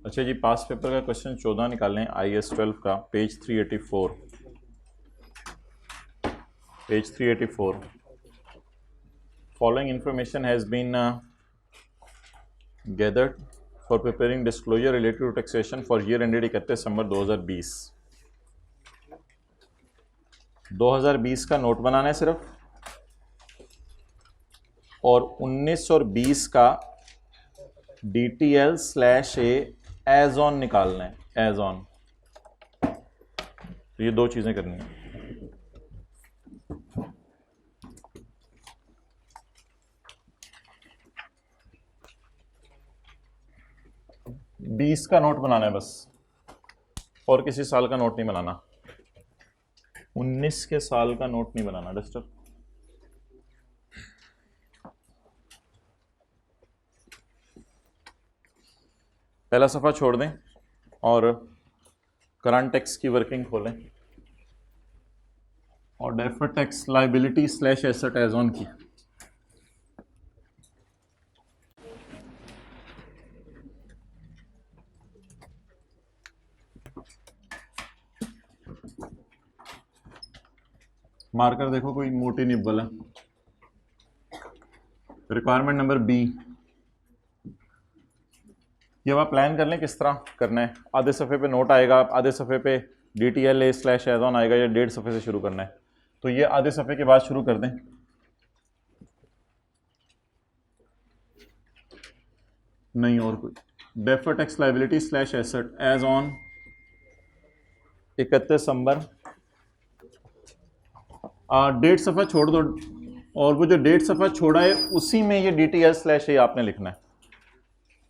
अच्छा जी, पास पेपर का क्वेश्चन 14 निकालें IS 12 का, page 384। Page 384। Following information has been gathered for preparing disclosure related to taxation for year ended 31 December 2020। 2020 का note बनाना है सिर्फ, और 19 और 20 का DTL/A एज ऑन निकालना है, एज ऑन। तो ये दो चीजें करनी है। 20 का नोट बनाना है बस, और किसी साल का नोट नहीं बनाना। 19 के साल का नोट नहीं बनाना डस्टर। पहला सफ़ा छोड़ दें और करंट टैक्स की वर्किंग खोलें और deferred tax liability slash asset as on की। मार्कर देखो कोई मोटी निब्बल है। रिक्वायरमेंट नंबर बी, ये आप प्लान कर लें किस तरह करना है। आधे सफ़े पे नोट आएगा, आधे सफ़े पे DTL/A एज ऑन आएगा, या 1.5 सफ़े से शुरू करना है। तो ये आधे सफ़े के बाद शुरू कर दें। नहीं और कोई। Deferred tax liability slash asset as on 31 दिसंबर। 1.5 सफ़ा छोड़ दो, और वो जो 1.5 सफ़ा छोड़ा है उसी में ये DTL/A आपने लिखना है,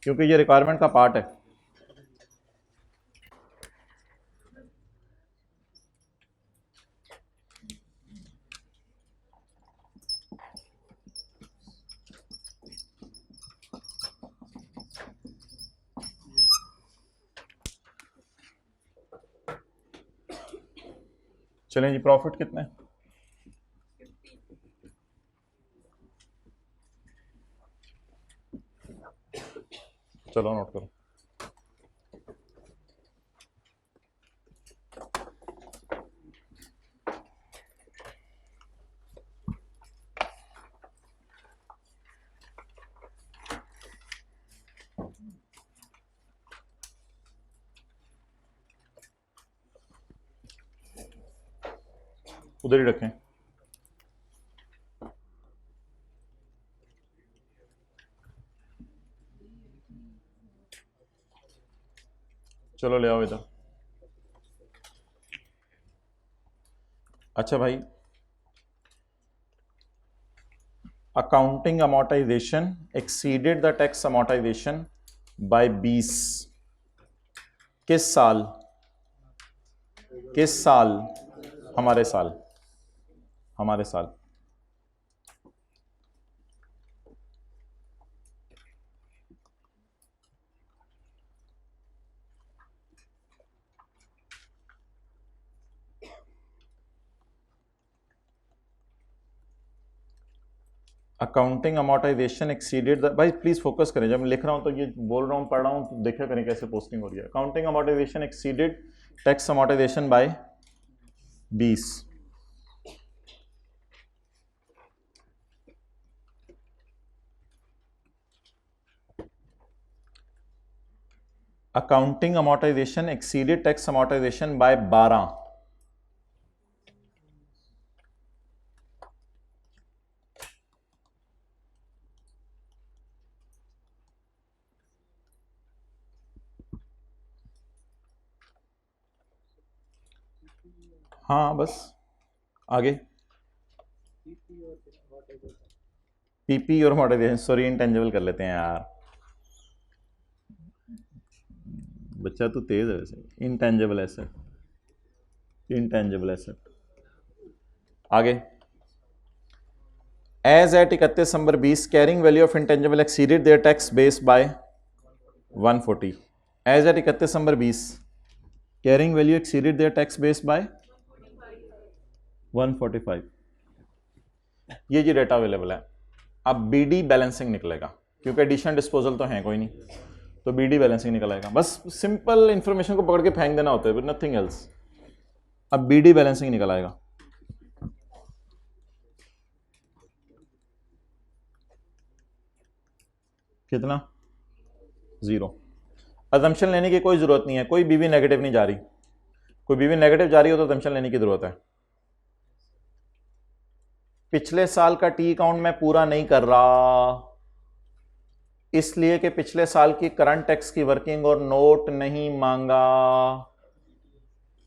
क्योंकि ये रिक्वायरमेंट का पार्ट है। चलें जी, प्रॉफिट कितने? चलो नोट करो। उधर ही रखें। चलो ले आओ इधर। अच्छा भाई, accounting amortization exceeded the tax amortization by 20। किस साल? किस साल? हमारे साल, हमारे साल। अकाउंटिंग अमोर्टाइजेशन एक्सीडेड द, भाई प्लीज फोकस करें, जब मैं लिख रहा हूं तो ये बोल रहा हूं पढ़ रहा हूं तो देखा करें कैसे पोस्टिंग हो रही है। Accounting amortization exceeded tax amortization by 20। Accounting amortization exceeded tax amortization by 12। हाँ बस आगे। पीपी और अमोर्टाइजेशन, सॉरी इंटेंजिबल कर लेते हैं यार, बच्चा तो तेज है वैसे। Intangible asset, intangible asset. आगे, as at 31 December 20 carrying value of intangible exceeded their tax base by 140। As at 31 December 20 carrying value exceeded their tax base by 145। ये जी डेटा अवेलेबल है। अब BD बैलेंसिंग निकलेगा। क्योंकि एडिशन डिस्पोजल तो है कोई नहीं, तो बीडी बैलेंसिंग निकल आएगा। बस सिंपल इंफॉर्मेशन को पकड़ के फेंक देना होता है, नथिंग एल्स। अब बीडी बैलेंसिंग निकल आएगा। कितना? 0। अजम्पशन लेने की कोई जरूरत नहीं है, कोई बीवी नेगेटिव नहीं जा रही। कोई बीवी नेगेटिव जा रही हो तो अजम्पशन लेने की जरूरत है। पिछले साल का टी अकाउंट मैं पूरा नहीं कर रहा, इसलिए कि पिछले साल की करंट टैक्स की वर्किंग और नोट नहीं मांगा।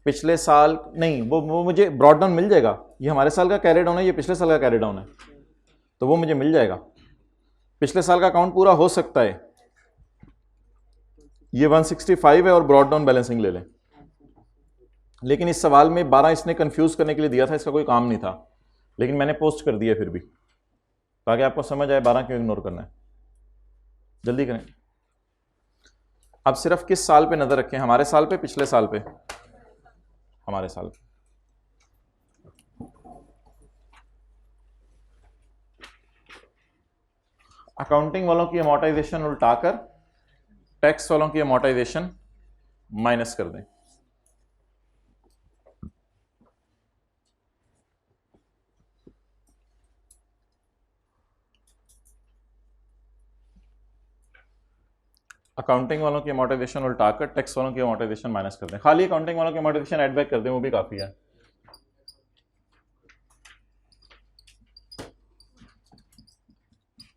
पिछले साल नहीं, वो मुझे ब्रॉड डाउन मिल जाएगा। ये हमारे साल का कैरी डाउन है, ये पिछले साल का कैरी डाउन है, तो वो मुझे मिल जाएगा। पिछले साल का अकाउंट पूरा हो सकता है। ये 165 है और ब्रॉड डाउन बैलेंसिंग ले लें। लेकिन इस सवाल में 12 इसने कंफ्यूज करने के लिए दिया था, इसका कोई काम नहीं था, लेकिन मैंने पोस्ट कर दिया फिर भी, ताकि आपको समझ आए 12 क्यों इग्नोर करना है। जल्दी करें। अब सिर्फ किस साल पे नजर रखें, हमारे साल पे, पिछले साल पे? हमारे साल पे। अकाउंटिंग वालों की अमोर्टाइजेशन उल्टाकर टैक्स वालों की अमोर्टाइजेशन माइनस कर दें। अकाउंटिंग वालों की अमोर्टाइजेशन उल्टाकर टैक्स वालों की अमोर्टाइजेशन माइनस कर दें। खाली अकाउंटिंग वालों की अमोर्टाइजेशन ऐड बैक कर दें, वो भी काफी है।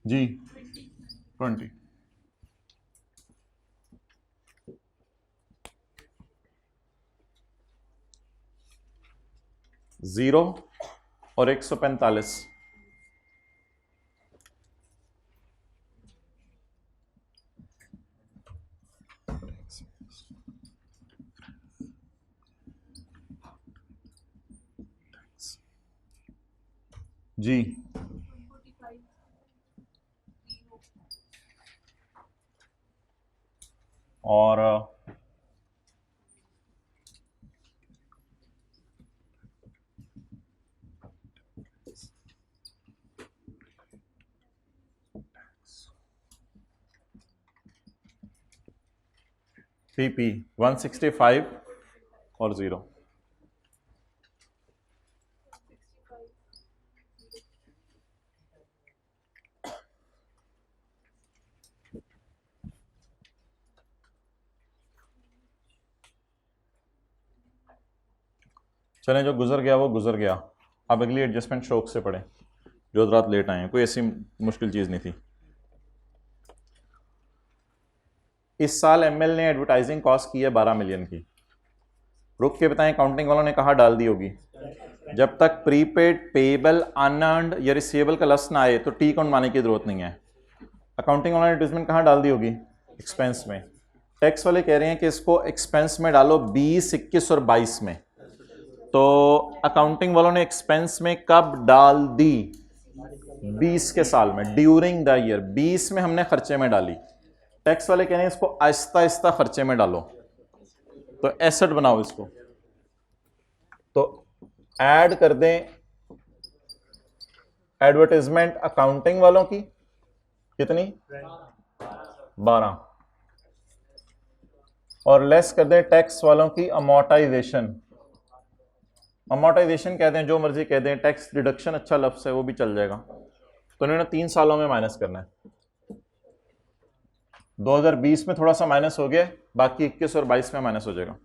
जी 20। जीरो और 145। जी और पीपी 165 और 0। चलें, जो गुजर गया वो गुजर गया। अब अगली एडजस्टमेंट शौक से पढ़ें, जो रात लेट आए हैं, कोई ऐसी मुश्किल चीज़ नहीं थी। इस साल एमएल ने एडवर्टाइजिंग कॉस्ट की है 12 मिलियन की। रुक के बताएं, काउंटिंग वालों ने कहा डाल दी होगी। जब तक प्रीपेड, पेबल, अनअर्न्ड या रिसीवेबल का लफ्ज़ ना आए तो टी अकाउंट माने की जरूरत नहीं है। अकाउंटिंग वालों ने एडवर्टाइजमेंट कहाँ डाल दी होगी? एक्सपेंस में। टैक्स वाले कह रहे हैं कि इसको एक्सपेंस में डालो 20, 21 और 22 में। तो अकाउंटिंग वालों ने एक्सपेंस में कब डाल दी? 20 के साल में, ड्यूरिंग द ईयर। 20 में हमने खर्चे में डाली। टैक्स वाले कह रहे हैं इसको आहिस्ता आहिस्ता खर्चे में डालो, तो एसेट बनाओ इसको। तो ऐड कर दें एडवर्टाइजमेंट अकाउंटिंग वालों की, कितनी? 12, और लेस कर दें टैक्स वालों की अमोर्टाइजेशन। अमोर्टाइजेशन कहते हैं, जो मर्जी कह दें, टैक्स डिडक्शन अच्छा लफ्ज़ है, वो भी चल जाएगा। तो इन्होंने 3 सालों में माइनस करना है। 2020 में थोड़ा सा माइनस हो गया, बाकी 21 और 22 में माइनस हो जाएगा।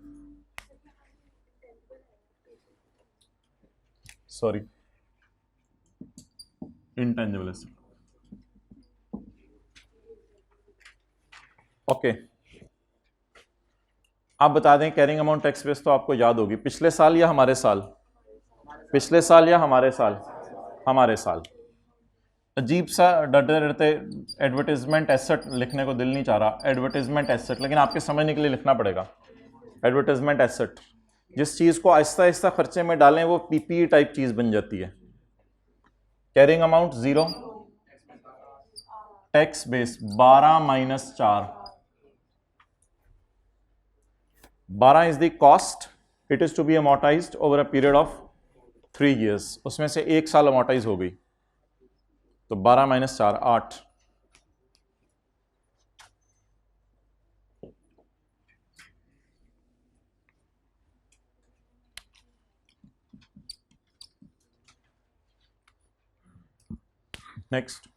Sorry, intangible asset. ओके, आप बता दें कैरिंग अमाउंट टैक्स बेस तो आपको याद होगी, पिछले साल या हमारे साल? पिछले साल या हमारे साल? हमारे साल। अजीब सा डरते डरते एडवर्टाइजमेंट एसेट लिखने को दिल नहीं चाह रहा, एडवर्टाइजमेंट एसेट, लेकिन आपके समझने के लिए लिखना पड़ेगा। एडवर्टाइजमेंट एसेट, जिस चीज़ को आहिस्ता आहिस्ता खर्चे में डालें वो पीपी टाइप चीज़ बन जाती है। Carrying amount 0, tax base 12 minus 4। 12 is the cost, it is to be amortized over a period of 3 years। उसमें से 1 साल अमोर्टाइज हो गई, तो 12 माइनस 4 8। नेक्स्ट,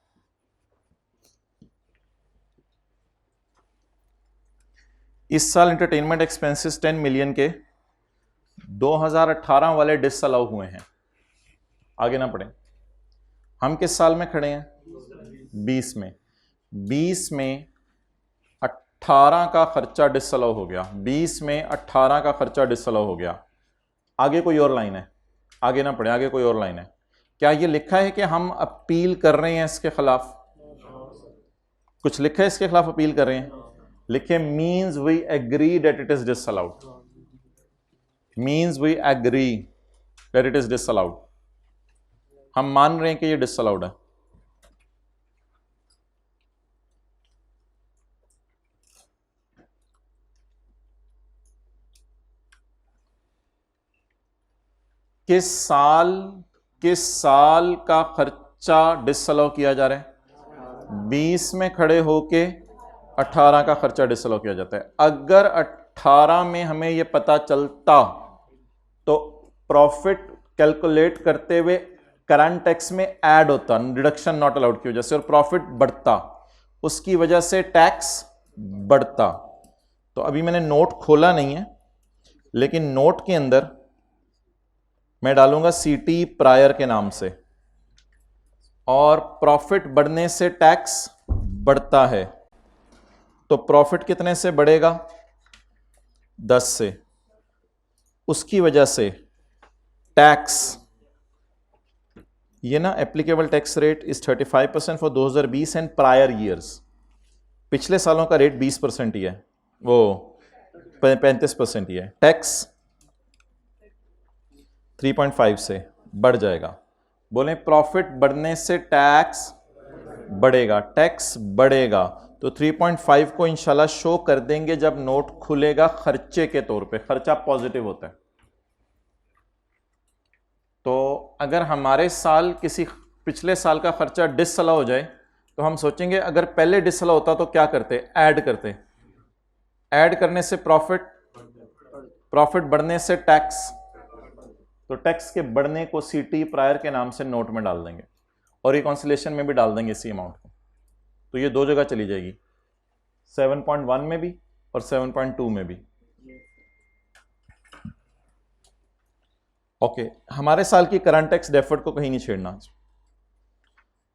इस साल एंटरटेनमेंट एक्सपेंसेस 10 मिलियन के 2018 वाले डिसअलाउ हुए हैं। आगे ना पढ़े, हम किस साल में खड़े हैं? 20 में। 20 में 18 का खर्चा डिसअलाउ हो गया। 20 में 18 का खर्चा डिसअलाउ हो गया। आगे कोई और लाइन है? आगे ना पढ़े, आगे कोई और लाइन है? क्या ये लिखा है कि हम अपील कर रहे हैं इसके खिलाफ? कुछ लिखा है इसके खिलाफ अपील कर रहे हैं? लिखे means we agree that it is disallowed. Means we agree that it is disallowed. हम मान रहे हैं कि ये डिसअलाउड है। किस साल का खर्चा डिसअलाउ किया जा रहा है? 20 में खड़े होके 18 का खर्चा डिसअलाउ किया जाता है। अगर 18 में हमें यह पता चलता तो प्रॉफिट कैलकुलेट करते हुए करंट टैक्स में ऐड होता, डिडक्शन नॉट अलाउड की वजह से, और प्रॉफिट बढ़ता, उसकी वजह से टैक्स बढ़ता। तो अभी मैंने नोट खोला नहीं है, लेकिन नोट के अंदर मैं डालूंगा सीटी प्रायर के नाम से, और प्रॉफिट बढ़ने से टैक्स बढ़ता है। तो प्रॉफिट कितने से बढ़ेगा? 10 से। उसकी वजह से टैक्स, ये ना applicable tax rate is 35% for 2020 and prior years. पिछले सालों का रेट 20% ही है, वो 35% ही है। टैक्स 3.5 से बढ़ जाएगा। बोले प्रॉफिट बढ़ने से टैक्स बढ़ेगा, टैक्स बढ़ेगा। तो 3.5 को इंशाल्लाह शो कर देंगे जब नोट खुलेगा खर्चे के तौर पे। खर्चा पॉजिटिव होता है। तो अगर हमारे साल किसी पिछले साल का खर्चा डिसअलाउ हो जाए तो हम सोचेंगे अगर पहले डिसअलाउ होता तो क्या करते? ऐड करते। ऐड करने से प्रॉफिट, प्रॉफिट बढ़ने से टैक्स, तो टैक्स के बढ़ने को सीटी प्रायर के नाम से नोट में डाल देंगे और रिकॉन्सिलेशन में भी डाल देंगे इसी अमाउंट को। तो ये दो जगह चली जाएगी, 7.1 में भी और 7.2 में भी। ओके, हमारे साल की करंट टैक्स डेफर्ड को कहीं नहीं छेड़ना।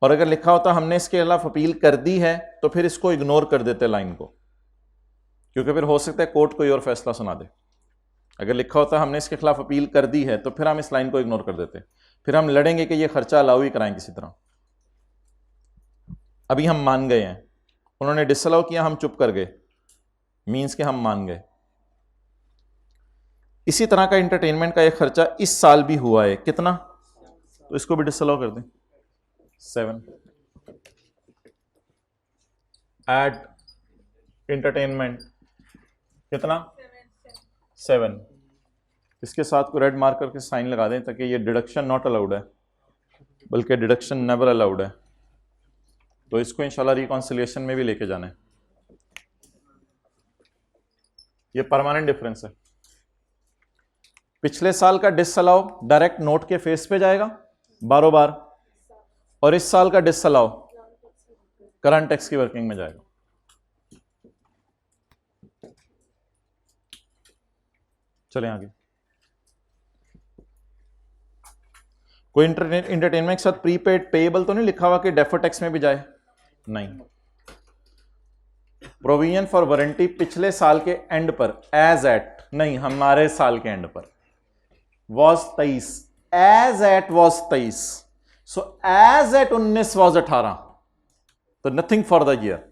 और अगर लिखा होता हमने इसके खिलाफ अपील कर दी है तो फिर इसको इग्नोर कर देते लाइन को, क्योंकि फिर हो सकता है कोर्ट कोई और फैसला सुना दे। अगर लिखा होता हमने इसके खिलाफ अपील कर दी है तो फिर हम इस लाइन को इग्नोर कर देते, फिर हम लड़ेंगे कि ये खर्चा अलाउ ही कराएं किसी तरह। अभी हम मान गए हैं, उन्होंने डिसअलाउ किया, हम चुप कर गए, मींस के हम मान गए। इसी तरह का एंटरटेनमेंट का एक खर्चा इस साल भी हुआ है। कितना? तो इसको भी डिसअलाउ कर दें, 7। एड एंटरटेनमेंट कितना? 7। इसके साथ को रेड मार्क करके साइन लगा दें ताकि ये डिडक्शन नॉट अलाउड है, बल्कि डिडक्शन नेवर अलाउड है। तो इसको इंशाल्लाह रिकॉन्सिलिएशन में भी लेके जाना है। ये परमानेंट डिफरेंस है। पिछले साल का डिसअलाउ डायरेक्ट नोट के फेस पे जाएगा बारों बार, और इस साल का डिसअलाउ करंट टैक्स की वर्किंग में जाएगा। चलें आगे। कोई एंटरटेनमेंट के साथ प्रीपेड पेएबल तो नहीं लिखा हुआ कि डेफर्ड टैक्स में भी जाए? नहीं। प्रोविजन फॉर वारंटी पिछले साल के एंड पर, एज एट नहीं, हमारे साल के एंड पर, was 23, as at was 23, so as at 19 was 18, तो nothing for the year.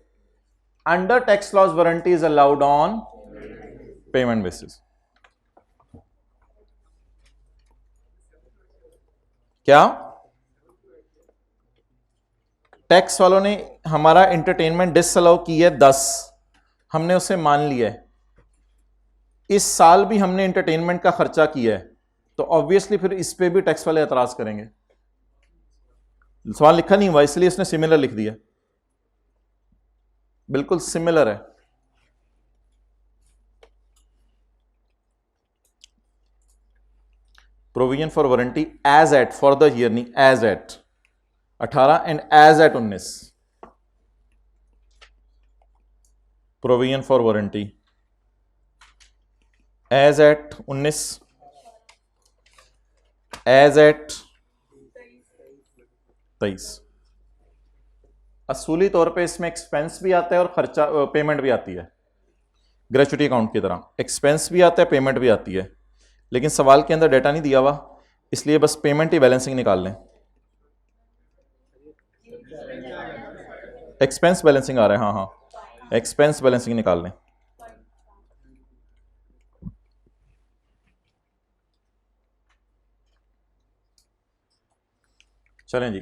Under tax laws warranty is allowed on payment basis. क्या टैक्स वालों ने हमारा एंटरटेनमेंट डिसअलाउ की है 10, हमने उसे मान लिया है। इस साल भी हमने एंटरटेनमेंट का खर्चा किया है, तो ऑब्वियसली फिर इस पे भी टैक्स वाले एतराज करेंगे। सवाल लिखा नहीं हुआ इसलिए इसने सिमिलर लिख दिया, बिल्कुल सिमिलर है। Provision for warranty as at, for the year नहीं, as at 18 and as at 19 provision for warranty as at 19 as at 23। असूली तौर पे इसमें एक्सपेंस भी आता है और खर्चा पेमेंट भी आती है, ग्रेचुटी अकाउंट की तरह एक्सपेंस भी आता है पेमेंट भी आती है, लेकिन सवाल के अंदर डेटा नहीं दिया हुआ, इसलिए बस पेमेंट ही बैलेंसिंग निकाल लें। एक्सपेंस बैलेंसिंग आ रहा है, हाँ हाँ एक्सपेंस बैलेंसिंग निकाल लें। चलें जी,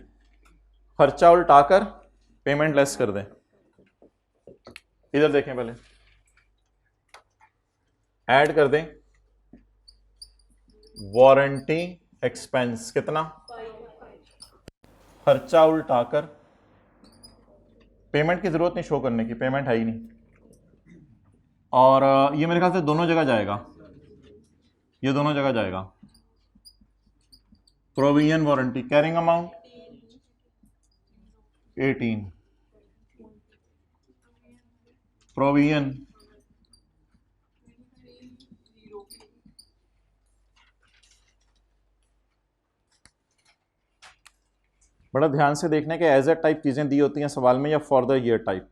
खर्चा उल्टाकर पेमेंट लेस कर दें। इधर देखें, पहले ऐड कर दें वारंटी एक्सपेंस कितना, खर्चा उल्टाकर पेमेंट की जरूरत नहीं शो करने की, पेमेंट है ही नहीं, और ये मेरे ख्याल से दोनों जगह जाएगा, ये दोनों जगह जाएगा। Provision warranty carrying amount 18, provision बड़ा ध्यान से देखने के एज ए टाइप चीजें दी होती हैं सवाल में या फॉर द ईयर टाइप।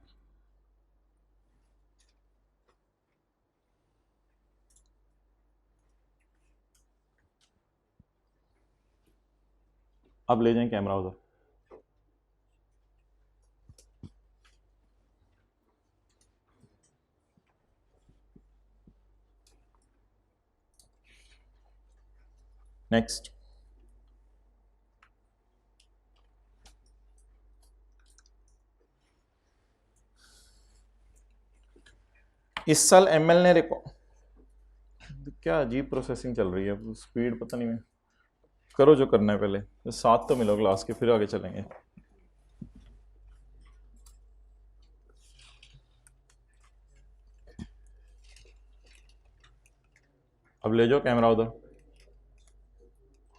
अब ले जाएं कैमरा उधर। नेक्स्ट, इस साल एमएल ने क्या अजीब प्रोसेसिंग चल रही है, स्पीड पता नहीं। करो जो करना है, पहले साथ तो मिलो क्लास के, फिर आगे चलेंगे। अब ले जाओ कैमरा उधर।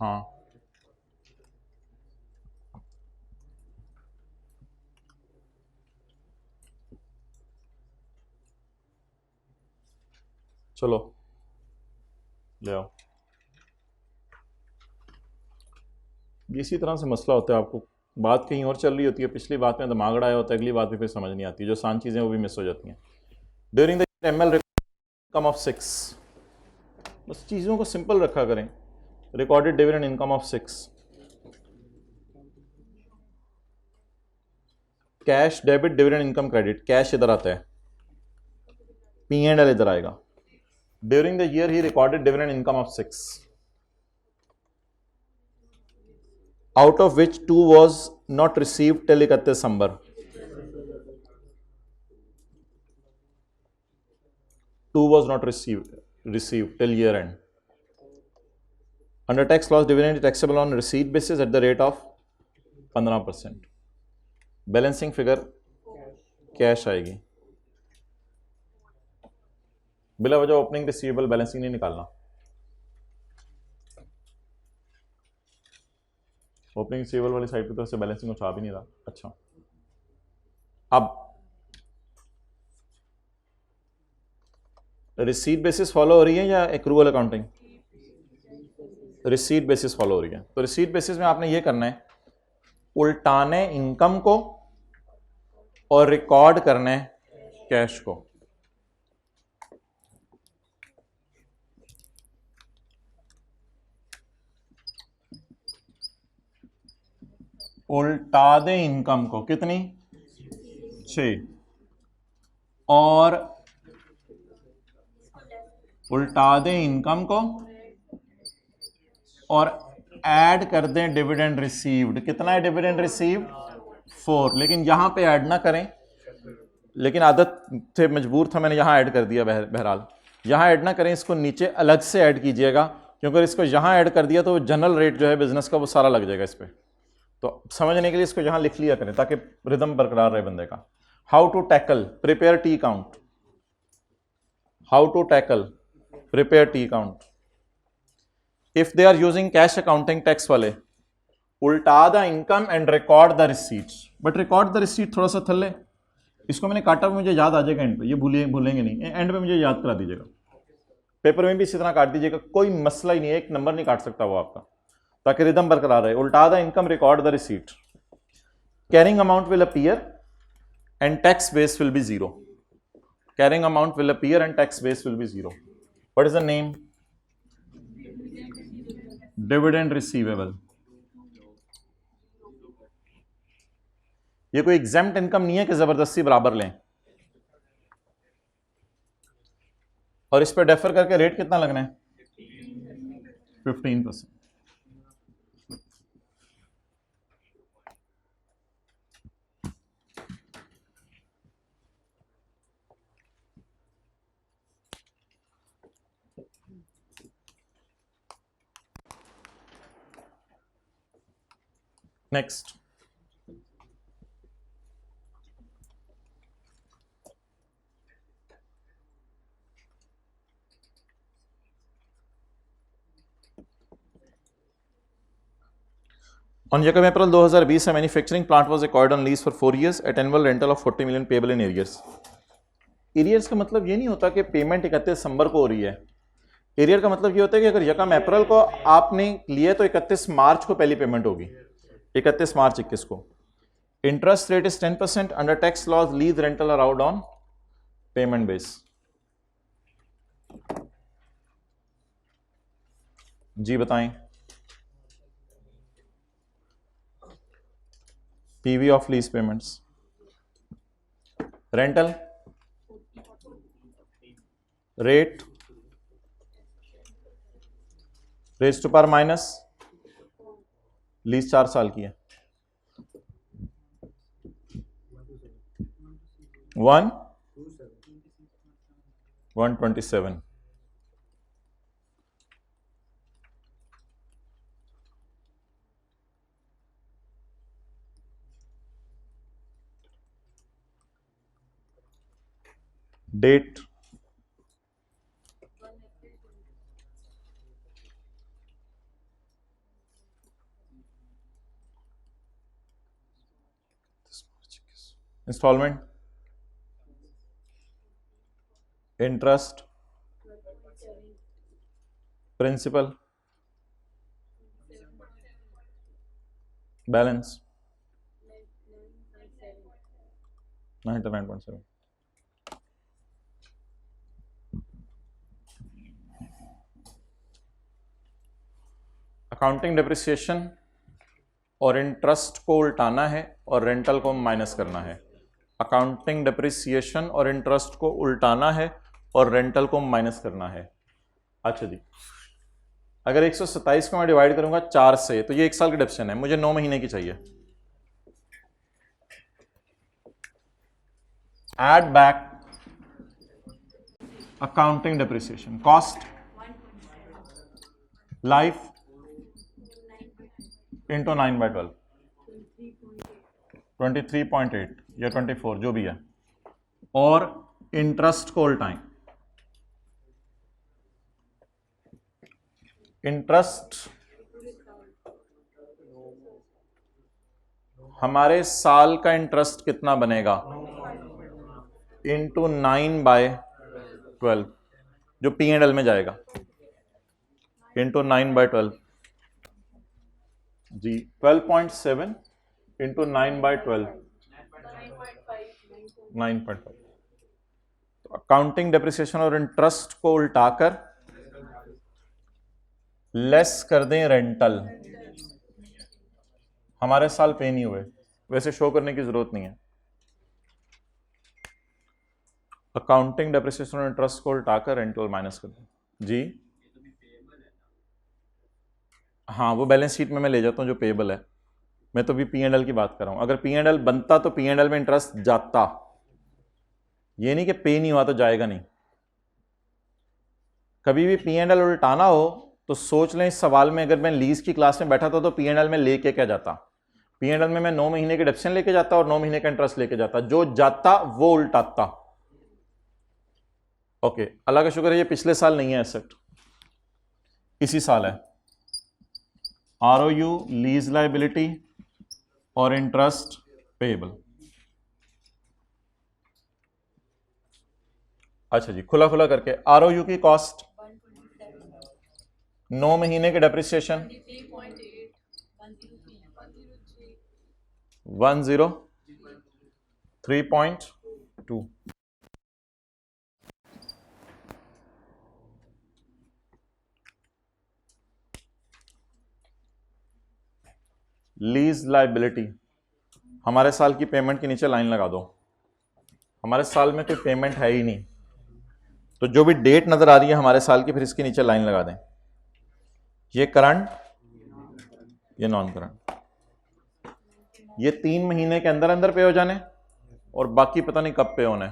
हाँ चलो ले आओ। इसी तरह से मसला होता है, आपको बात कहीं और चल रही होती है, पिछली बात में दिमाग अड़ाया होता है, अगली बात में फिर समझ नहीं आती, जो आसान चीज़ें वो भी मिस हो जाती हैं। During the ML income of 6, बस चीज़ों को सिंपल रखा करें। Recorded dividend income of 6, cash debit dividend income credit, cash इधर आता है, P&L इधर आएगा। During the year he recorded dividend income of 6, out of which 2 was not received till 31 December. 2 was not received till year end. Under tax laws, dividend is taxable on receipt basis at the rate of 15%. Balancing figure cash आएगी, बिला वजह opening receivable balancing नहीं निकालना। Opening receivable वाली side पे तो ऐसे balancing उठा भी नहीं रहा। अच्छा, अब रिसीट बेसिस फॉलो हो रही है या accrual accounting? Receipt basis follow हो रही है। तो रिसीट बेसिस में आपने ये करना है, उल्टाने इनकम को और रिकॉर्ड करने कैश को। उल्टा दे इनकम को, कितनी? 6, और उल्टा दें इनकम को और ऐड कर दें डिविडेंड रिसीव्ड। कितना है डिविडेंड रिसीव्ड? 4। लेकिन यहां पे ऐड ना करें, लेकिन आदत से मजबूर था, मैंने यहां ऐड कर दिया। बहरहाल यहां ऐड ना करें, इसको नीचे अलग से ऐड कीजिएगा, क्योंकि इसको यहां ऐड कर दिया तो जनरल रेट जो है बिजनेस का वो सारा लग जाएगा इस पर। तो समझने के लिए इसको यहां लिख लिया करें ताकि रिदम बरकरार रहे बंदे का। How to tackle prepare T account, how to tackle prepare T account if they are using cash accounting tax वाले, उल्टा the income and record the receipts, but record the receipt थोड़ा सा थल्ले, इसको मैंने काटा हुआ, मुझे याद आ जाएगा एंड पे, ये भूलेंगे नहीं, एंड पे मुझे याद करा दीजिएगा, पेपर में भी इसी तरह काट दीजिएगा, कोई मसला ही नहीं है, एक नंबर नहीं काट सकता वो आपका, ताकि रिदम बरकरार रहे। उल्टा the income record the receipt, carrying amount will appear and tax base will B zero, carrying amount will appear and tax base will B zero. What is the name? Dividend receivable. ये कोई exempt income नहीं है कि जबरदस्ती बराबर लें, और इस पर डेफर करके रेट कितना लगना है? 15%। Next, On Jacob April 2020, a manufacturing plant was acquired on lease for 4 years at annual rental of 40 million payable in arrears. Arrears का मतलब ये नहीं होता कि पेमेंट 31 दिसंबर को हो रही है। एरियर का मतलब ये होता है कि अगर यकम अप्रैल को आपने लिए तो 31 मार्च को पहली पेमेंट होगी, 31 मार्च 21 को। Interest rate is 10%, under tax laws lease rental around on payment base. जी बताएं। PV of lease payments, rental rate raise to power minus, lease 4 साल की है, 127। Debt installment, interest, principal, balance 99.7। Accounting depreciation और interest को उल्टाना है और रेंटल को माइनस करना है। अकाउंटिंग डिप्रिसिएशन और इंटरेस्ट को उल्टाना है और रेंटल को माइनस करना है। अच्छा जी, अगर 127 को मैं डिवाइड करूंगा 4 से तो ये 1 साल की डिप्रेशन है, मुझे 9 महीने की चाहिए। Add back accounting depreciation, cost life into 9/12, 23.8 या 24 जो भी है, और इंटरेस्ट को उल्टाएं। इंटरेस्ट हमारे साल का इंटरेस्ट कितना बनेगा? इंटू 9/12 जो P&L में जाएगा, इंटू 9/12 जी, 12.7 इंटू 9/12 9.5। तो अकाउंटिंग डेप्रिसिएशन और इंटरेस्ट को उल्टाकर लेस कर दें रेंटल। हमारे साल पे नहीं हुए, वैसे शो करने की जरूरत नहीं है। अकाउंटिंग डेप्रिसिएशन और इंटरेस्ट को उल्टाकर रेंटल माइनस कर दें जी। हाँ, वो बैलेंस शीट में मैं ले जाता हूँ जो पेएबल है, मैं तो भी P&L की बात कर रहा हूं। अगर P&L बनता तो P&L में इंटरेस्ट जाता, ये नहीं कि पे नहीं हुआ तो जाएगा नहीं। कभी भी P&L उल्टाना हो तो सोच लें इस सवाल में, अगर मैं लीज की क्लास में बैठा था तो P&L में लेके क्या जाता? P&L में मैं 9 महीने की डिडक्शन लेके जाता और 9 महीने का इंटरेस्ट लेके जाता, जो जाता वो उल्टाता। ओके, अल्लाह का शुक्र है ये पिछले साल नहीं है एसेट, इसी साल है। ROU लीज लाइबिलिटी और इंटरेस्ट पेएबल। अच्छा जी, खुला खुला करके ROU की कॉस्ट 9 महीने के डेप्रिसिएशन 103.2। लीज लाइबिलिटी, हमारे साल की पेमेंट के नीचे लाइन लगा दो। हमारे साल में कोई पेमेंट है ही नहीं, तो जो भी डेट नजर आ रही है हमारे साल की, फिर इसके नीचे लाइन लगा दें। ये करंट, ये नॉन करंट, ये 3 महीने के अंदर अंदर पे हो जाने और बाकी पता नहीं कब पे होने,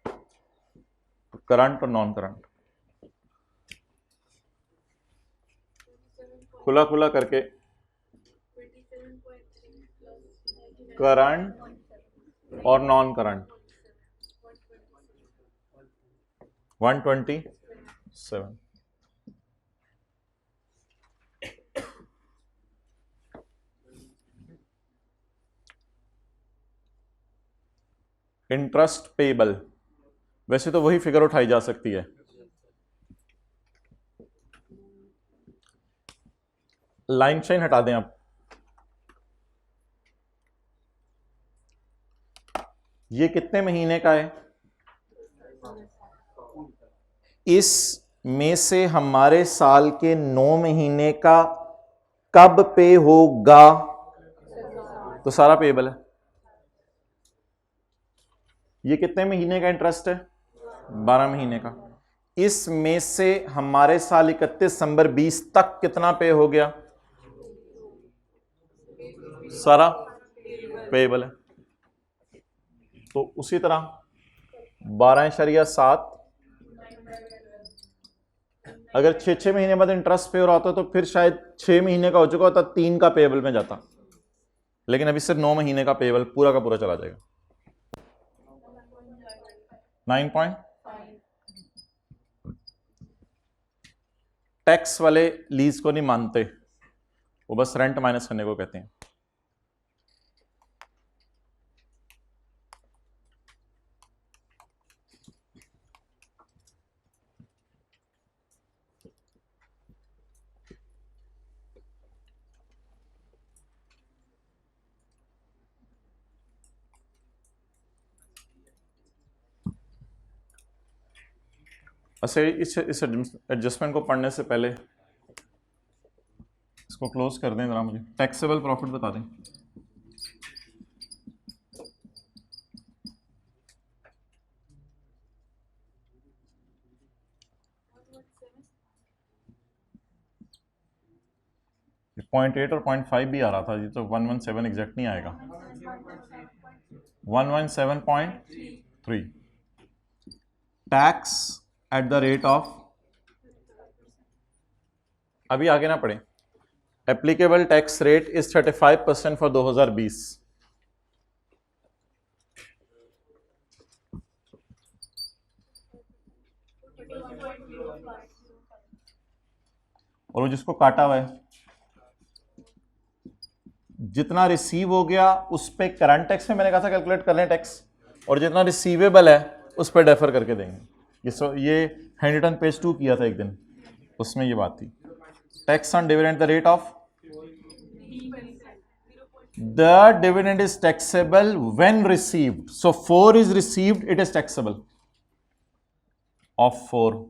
तो करंट और नॉन करंट। खुला खुला करके करंट और नॉन करंट 127। इंटरेस्ट पेएबल, वैसे तो वही फिगर उठाई जा सकती है। लाइन शाइन हटा दें आप। ये कितने महीने का है? इस में से हमारे साल के 9 महीने का कब पे होगा? तो सारा पेएबल है। ये कितने महीने का इंटरेस्ट है? 12 महीने का। इस में से हमारे साल 31 दिसंबर 20 तक कितना पे हो गया? सारा पेएबल है। तो उसी तरह 12.7, अगर 6 महीने बाद इंटरेस्ट पे हो रहा होता तो फिर शायद 6 महीने का हो चुका होता, 3 का पेएबल में जाता, लेकिन अभी सिर्फ 9 महीने का पेएबल पूरा का पूरा चला जाएगा। 9 टैक्स वाले लीज को नहीं मानते, वो बस रेंट माइनस करने को कहते हैं। अच्छा, इस एडजस्टमेंट को पढ़ने से पहले इसको क्लोज कर दें जरा, मुझे टैक्सेबल प्रॉफिट बता दें। पॉइंट 8 और 0.5 भी आ रहा था जी, तो 117 एग्जैक्ट नहीं आएगा। 117.3 tax at the rate of, अभी आगे ना पढ़े, applicable tax rate is 35% for 2020। और वो जिसको काटा हुआ है, जितना रिसीव हो गया उस पे करंट टैक्स में मैंने कहा था कैलकुलेट कर लें टैक्स, और जितना रिसीवेबल है उस पर डेफर करके देंगे। ये हैंडरिटन पेज 2 किया था एक दिन, उसमें ये बात थी। Tax on dividend the rate of, the dividend is taxable when received, so 4 is received, it is taxable of 4।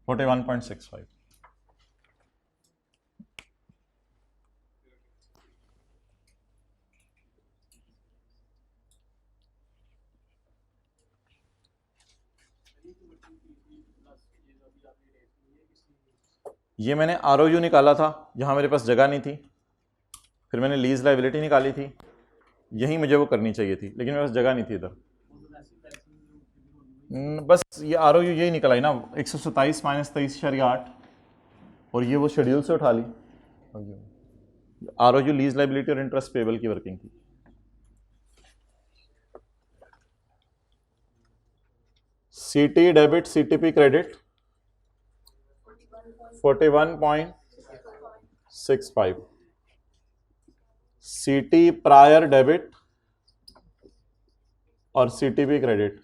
41.65। ये मैंने ROU निकाला था, जहां मेरे पास जगह नहीं थी, फिर मैंने लीज लाइबिलिटी निकाली थी, यही मुझे वो करनी चाहिए थी, लेकिन मेरे पास जगह नहीं थी इधर। बस ये ROU यही निकल आई ना, 127 माइनस 23.8, और ये वो शेड्यूल से उठा ली। ROU लीज लाइबिलिटी और इंटरेस्ट पेबल की वर्किंग थी। CT debit, CTP credit, 41.65 CT prior debit और CTB क्रेडिट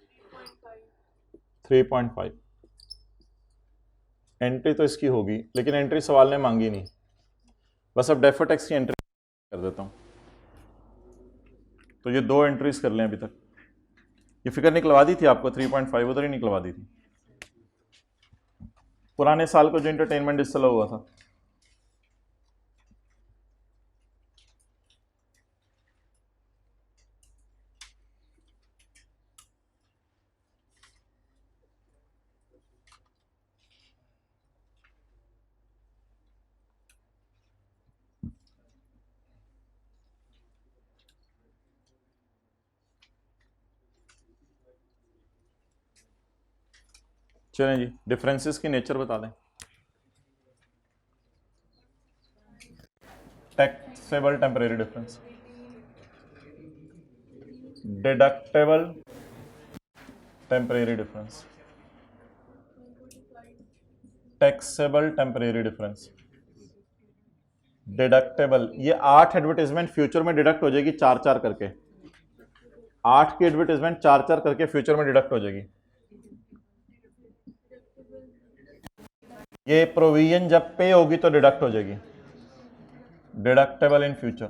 3.5। एंट्री तो इसकी होगी, लेकिन एंट्री सवाल ने मांगी नहीं, बस अब डेफर्ड टैक्स की एंट्री कर देता हूं। तो ये 2 एंट्रीज कर लें अभी तक। ये फिगर निकलवा दी थी आपको 3.5, उधर ही निकलवा दी थी। पुराने साल को जो एंटरटेनमेंट डिस्प्ले हुआ था, चलें जी, डिफरेंसेस की नेचर बता दें। Taxable temporary difference, deductible temporary difference, taxable temporary difference, deductible. ये 8 एडवर्टाइजमेंट फ्यूचर में डिडक्ट हो जाएगी 4-4 करके। 8 की एडवर्टाइजमेंट 4-4 करके फ्यूचर में डिडक्ट हो जाएगी। ये प्रोविजन जब पे होगी तो डिडक्ट हो जाएगी, deductible in future.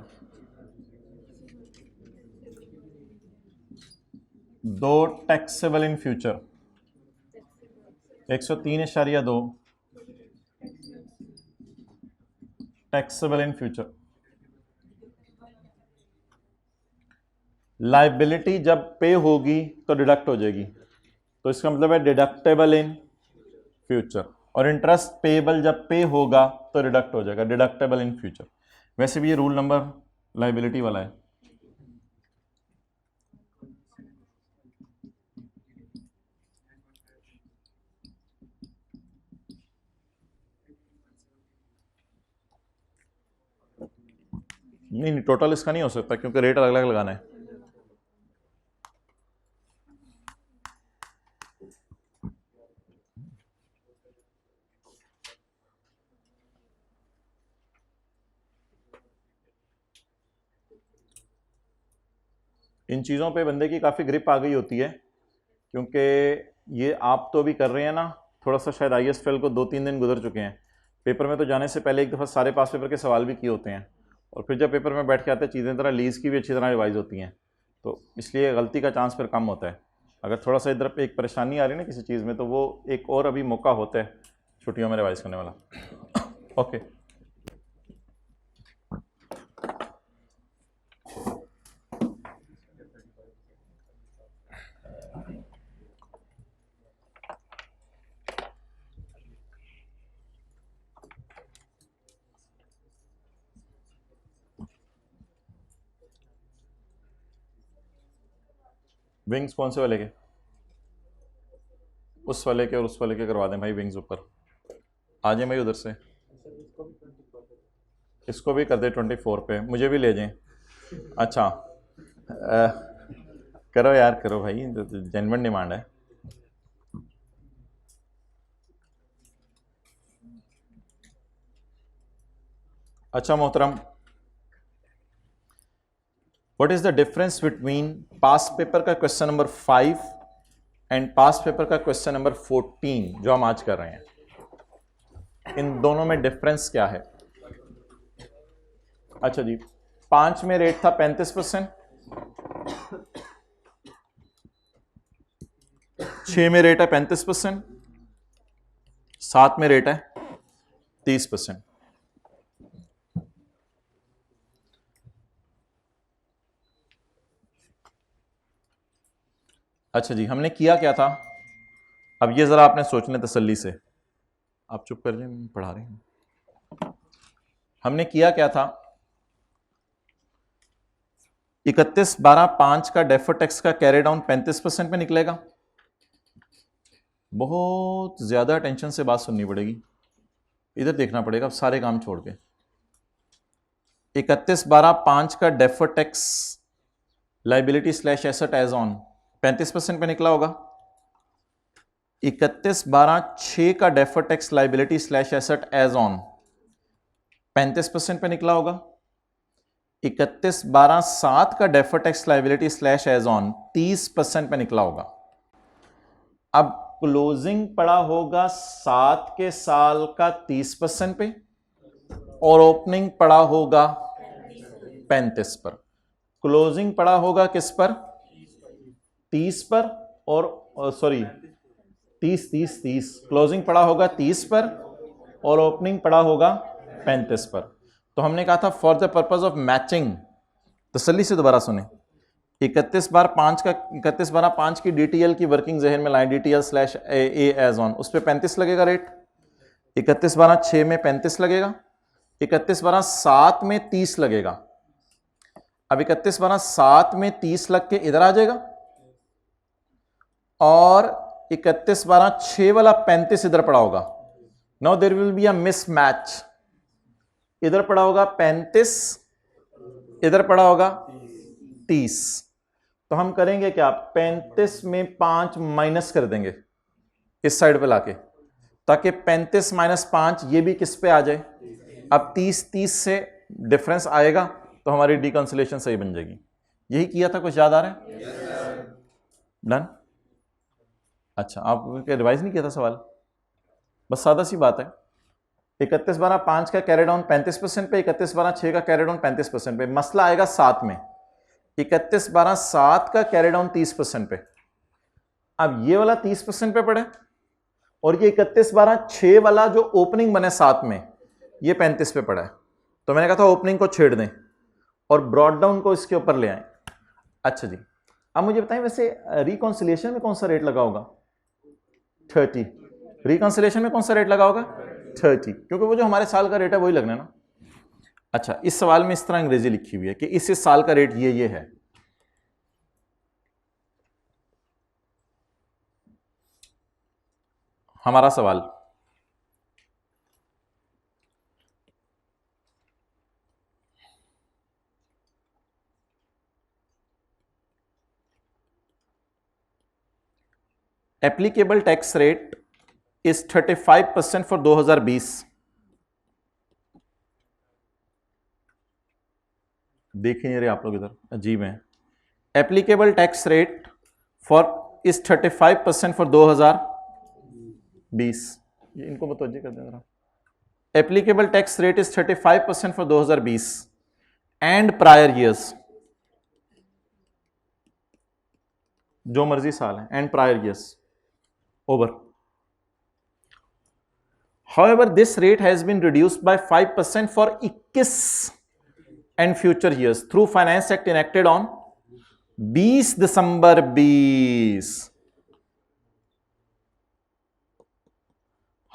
2 taxable in future, 103.2 taxable in future. Liability जब पे होगी तो डिडक्ट हो जाएगी, तो इसका मतलब है डिडक्टेबल इन फ्यूचर। और इंटरेस्ट पेबल जब पे होगा तो डिडक्ट हो जाएगा, डिडक्टेबल इन फ्यूचर। वैसे भी ये रूल नंबर लाइबिलिटी वाला है। नहीं, टोटल इसका नहीं हो सकता क्योंकि रेट अलग अलग लगाना है। इन चीज़ों पे बंदे की काफ़ी ग्रिप आ गई होती है, क्योंकि ये आप तो अभी कर रहे हैं ना, थोड़ा सा शायद ISFL को 2-3 दिन गुजर चुके हैं। पेपर में तो जाने से पहले एक दफ़ा सारे पास पेपर के सवाल भी किए होते हैं, और फिर जब पेपर में बैठ के आते हैं चीज़ें तरह लीज़ की भी अच्छी तरह रिवाइज होती हैं, तो इसलिए गलती का चांस फिर कम होता है। अगर थोड़ा सा इधर पे एक परेशानी आ रही है ना किसी चीज़ में, तो वो एक और अभी मौका होता है छुट्टियों में रिवाइज करने वाला। ओके, विंग्स कौन से वाले के? उस वाले के और उस वाले के करवा दें भाई विंग्स ऊपर। आ जाए भाई उधर से, इसको भी कर दे 24 पे, मुझे भी ले जाएं। अच्छा करो यार, करो भाई, जेन्युइन डिमांड है। अच्छा मोहतरम, what is the difference between past paper का question number 5 and past paper का क्वेश्चन नंबर 14 जो हम आज कर रहे हैं? इन दोनों में डिफरेंस क्या है? अच्छा जी, 5 में रेट था 35%, 6 में रेट है 35%, 7 में रेट है 30%। अच्छा जी, हमने किया क्या था? अब ये जरा आपने सोचने तसल्ली से, आप चुप कर जाइए, मैं पढ़ा रही हूं। हमने किया क्या था? 31/12/5 का डेफर्ड टैक्स का कैरी डाउन 35% में निकलेगा। बहुत ज्यादा टेंशन से बात सुननी पड़ेगी, इधर देखना पड़ेगा सारे काम छोड़ के। 31/12/5 का deferred tax liability slash asset as on 35% पे निकला होगा। 31/12/6 का defer tax liability slash asset as on 35% पे निकला होगा। 31/12/7 का defer tax liability slash as on 30% पे निकला होगा। अब क्लोजिंग पड़ा होगा 7 के साल का 30% पे और ओपनिंग पड़ा होगा 35 पर। क्लोजिंग पड़ा होगा किस पर? 30 पर और सॉरी 30 क्लोजिंग पड़ा होगा 30 पर और ओपनिंग पड़ा होगा 35 पर। तो हमने कहा था for the purpose of matching, तसल्ली से दोबारा सुने, 31/5 की डीटीएल की वर्किंग जहन में line DTL slash A as on, उस पर 35 लगेगा रेट। 31/6 में 35 लगेगा। 31/7 में 30 लगेगा। अब 31/7 में 30 लग के इधर आ जाएगा और 31/6 वाला 35 इधर पड़ा होगा। Now there will be a mismatch. इधर पड़ा होगा 35, इधर पड़ा होगा 30। तो हम करेंगे क्या? 35 में 5 माइनस कर देंगे इस साइड पे लाके, ताकि 35 - 5 ये भी किस पे आ जाए। अब 30 से डिफरेंस आएगा तो हमारी डिकंसिलेशन सही बन जाएगी। यही किया था, कुछ याद आ रहा है? डन। अच्छा, आप रिवाइज नहीं किया था सवाल? बस सादा सी बात है। 31/5 का कैरी डाउन 35% पे, 31/6 का कैरी डाउन 35% पे। मसला आएगा 7 में। 31/7 का कैरी डाउन 30% पे। अब ये वाला 30% पे पड़े और ये 31/6 वाला जो ओपनिंग बने 7 में, ये 35 पे पड़ा है। तो मैंने कहा था ओपनिंग को छेड़ दें और ब्रॉड डाउन को इसके ऊपर ले आए। अच्छा जी, अब मुझे बताएं वैसे रिकॉन्सिलिएशन में कौन सा रेट लगा होगा? 30। रिकॉन्सिलिएशन में कौन सा रेट लगा होगा? 30, क्योंकि वो जो हमारे साल का रेट है वही लगना है ना। अच्छा, इस सवाल में इस तरह अंग्रेजी लिखी हुई है कि इस साल का रेट ये है। हमारा सवाल, applicable tax rate is 35% for 2020। देख ही नहीं रहे आप लोग, इधर अजीब है। Applicable tax rate for is 35% for 2020। ये इनको मुतवज्जे कर दें जरा। Applicable tax rate is 35% for 2020 and prior years, जो मर्जी साल है, and prior years over. However, this rate has been reduced by 5% for 21 and future years through Finance Act enacted on 20 दिसंबर 20।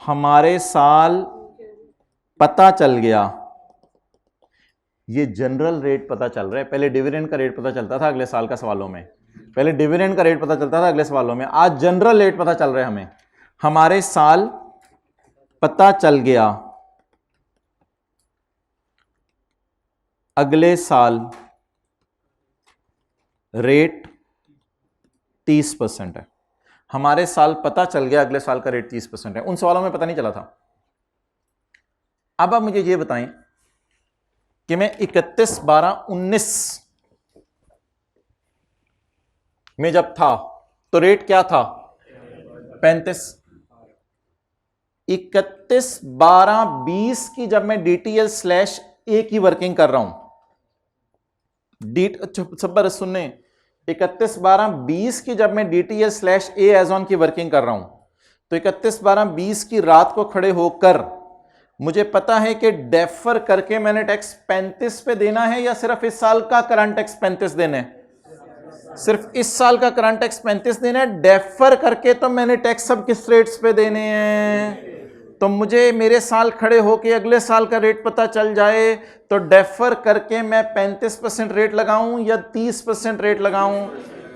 हमारे साल पता चल गया, ये जनरल रेट पता चल रहा है। पहले डिविडेंड का रेट पता चलता था अगले साल का सवालों में, पहले डिविडेंड का रेट पता चलता था अगले सवालों में, आज जनरल रेट पता चल रहा है हमें। हमारे साल पता चल गया, अगले साल रेट 30% है। हमारे साल पता चल गया, अगले साल का रेट 30% है। उन सवालों में पता नहीं चला था। अब आप मुझे ये बताएं कि मैं 31/12/19 में जब था तो रेट क्या था? 35। 31/12/20 की जब मैं DTL स्लैश ए की वर्किंग कर रहा हूं, सबर सुनने, 31/12/20 की जब मैं DTL slash A as on की वर्किंग कर रहा हूं, तो 31/12/20 की रात को खड़े होकर मुझे पता है कि डेफर करके मैंने टैक्स 35 पे देना है या सिर्फ इस साल का करंट टैक्स 35 देना है? सिर्फ इस साल का करंट टैक्स 35 देना है। डेफर करके तो मैंने टैक्स सब किस रेट्स पे देने हैं? तो मुझे मेरे साल खड़े होके अगले साल का रेट पता चल जाए तो डेफर करके मैं 35% रेट लगाऊं या 30% रेट लगाऊं?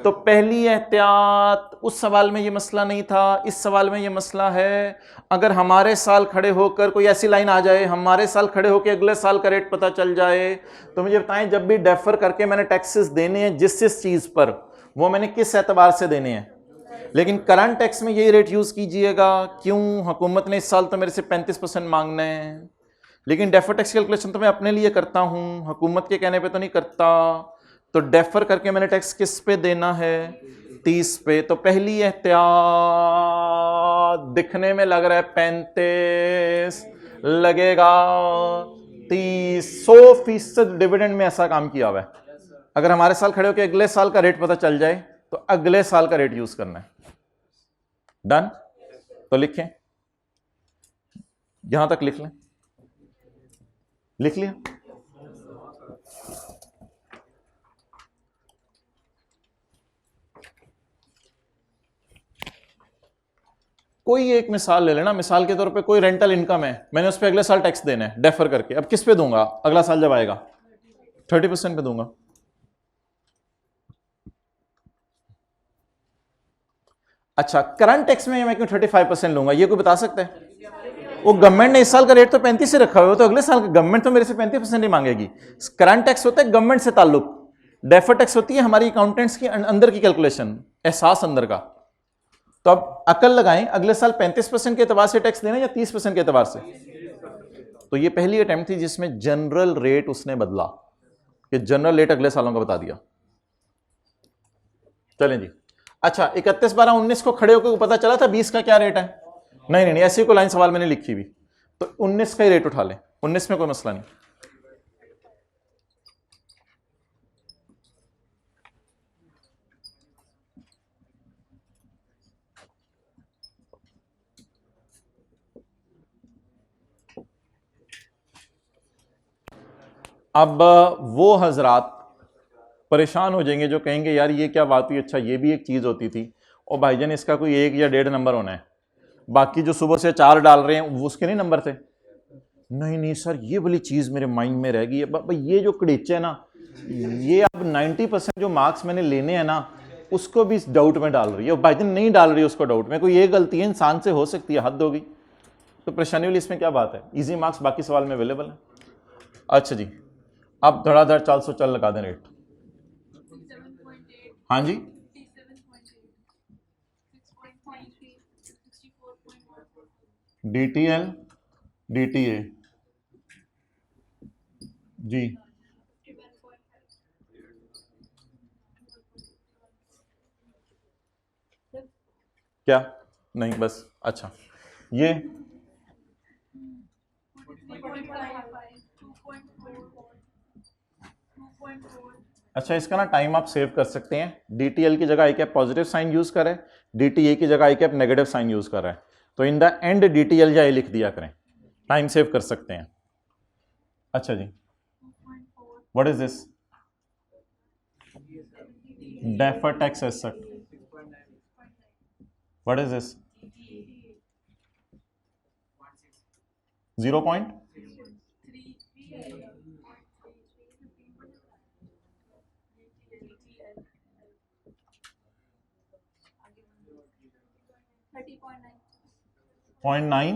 तो पहली एहतियात, उस सवाल में ये मसला नहीं था, इस सवाल में ये मसला है। अगर हमारे साल खड़े होकर कोई ऐसी लाइन आ जाए, हमारे साल खड़े होकर अगले साल का रेट पता चल जाए, तो मुझे बताएं जब भी डेफर करके मैंने टैक्सेस देने हैं जिस चीज पर, वो मैंने किस एतबार से देने हैं? लेकिन करंट टैक्स में यही रेट यूज कीजिएगा। क्यों? हुकूमत ने इस साल तो मेरे से 35% मांगना है, लेकिन डेफर टैक्स कैलकुलेशन तो मैं अपने लिए करता हूं, हुकूमत के कहने पे तो नहीं करता। तो डेफर करके मैंने टैक्स किस पे देना है? 30 पे। तो पहली एहतियात, दिखने में लग रहा है 35, लगेगा 30। 100% डिविडेंड में ऐसा काम किया हुआ है। अगर हमारे साल खड़े होकर अगले साल का रेट पता चल जाए तो अगले साल का रेट यूज करना है। डन? तो लिखें, यहां तक लिख लें। लिख लिया? कोई एक मिसाल ले लेना। मिसाल के तौर पे कोई रेंटल इनकम है, मैंने उस पर अगले साल टैक्स देना है डेफर करके। अब किस पे दूंगा अगला साल जब आएगा? 30% पे दूंगा। अच्छा, करंट टैक्स में मैं क्यों 35% लूंगा, ये कोई बता सकता है? वो गवर्नमेंट ने इस साल का रेट तो 35 से रखा हुआ है, तो अगले साल गवर्नमेंट तो मेरे से 35% ही मांगेगी। करंट टैक्स होता है गवर्नमेंट से ताल्लुक, डेफर टैक्स होती है हमारी अकाउंटेंट्स की अंदर की कैलकुलेशन, एहसास अंदर का। तो अब अकल लगाएं, अगले साल 35% के एतबार से टैक्स देना या 30% के एतबार से? तो ये पहली अटेम्प्ट थी जिसमें जनरल रेट उसने बदला, कि जनरल रेट अगले सालों का बता दिया। चलें जी। अच्छा, 31/12/19 को खड़े होकर पता चला था 20 का क्या रेट है? नहीं, ऐसी कोई लाइन सवाल मैंने लिखी भी, तो 19 का ही रेट उठा लें, 19 में कोई मसला नहीं। अब वो हजरात परेशान हो जाएंगे जो कहेंगे यार ये क्या बात हुई, अच्छा ये भी एक चीज होती थी, और भाईजान इसका कोई 1 या 1.5 नंबर होना है, बाकी जो सुबह से 4 डाल रहे हैं वो उसके नहीं नंबर थे। नहीं सर, ये वाली चीज मेरे माइंड में रह गई है, ये जो कड़ीचे है ना, ये अब 90% जो मार्क्स मैंने लेने हैं ना, उसको भी डाउट में डाल रही है, और भाईजान नहीं डाल रही है उसको डाउट में। कोई ये गलती है इंसान से हो सकती है, हद होगी। तो परेशानी वाली इसमें क्या बात है, इजी मार्क्स बाकी सवाल में अवेलेबल है। अच्छा जी, अब धड़ाधड़ 400 चल लगा दें रेट। हाँ जी, DTL DTA जी, क्या नहीं बस। अच्छा ये अच्छा, इसका ना टाइम आप सेव कर सकते हैं। DTL की जगह आई कैप पॉजिटिव साइन यूज करें, DTA की जगह आई कैप नेगेटिव साइन यूज कर रहे हैं, तो इन द एंड DTL या लिख दिया करें, टाइम सेव कर सकते हैं। अच्छा जी, what is this? Deferred tax asset, what is this? 0. 0.9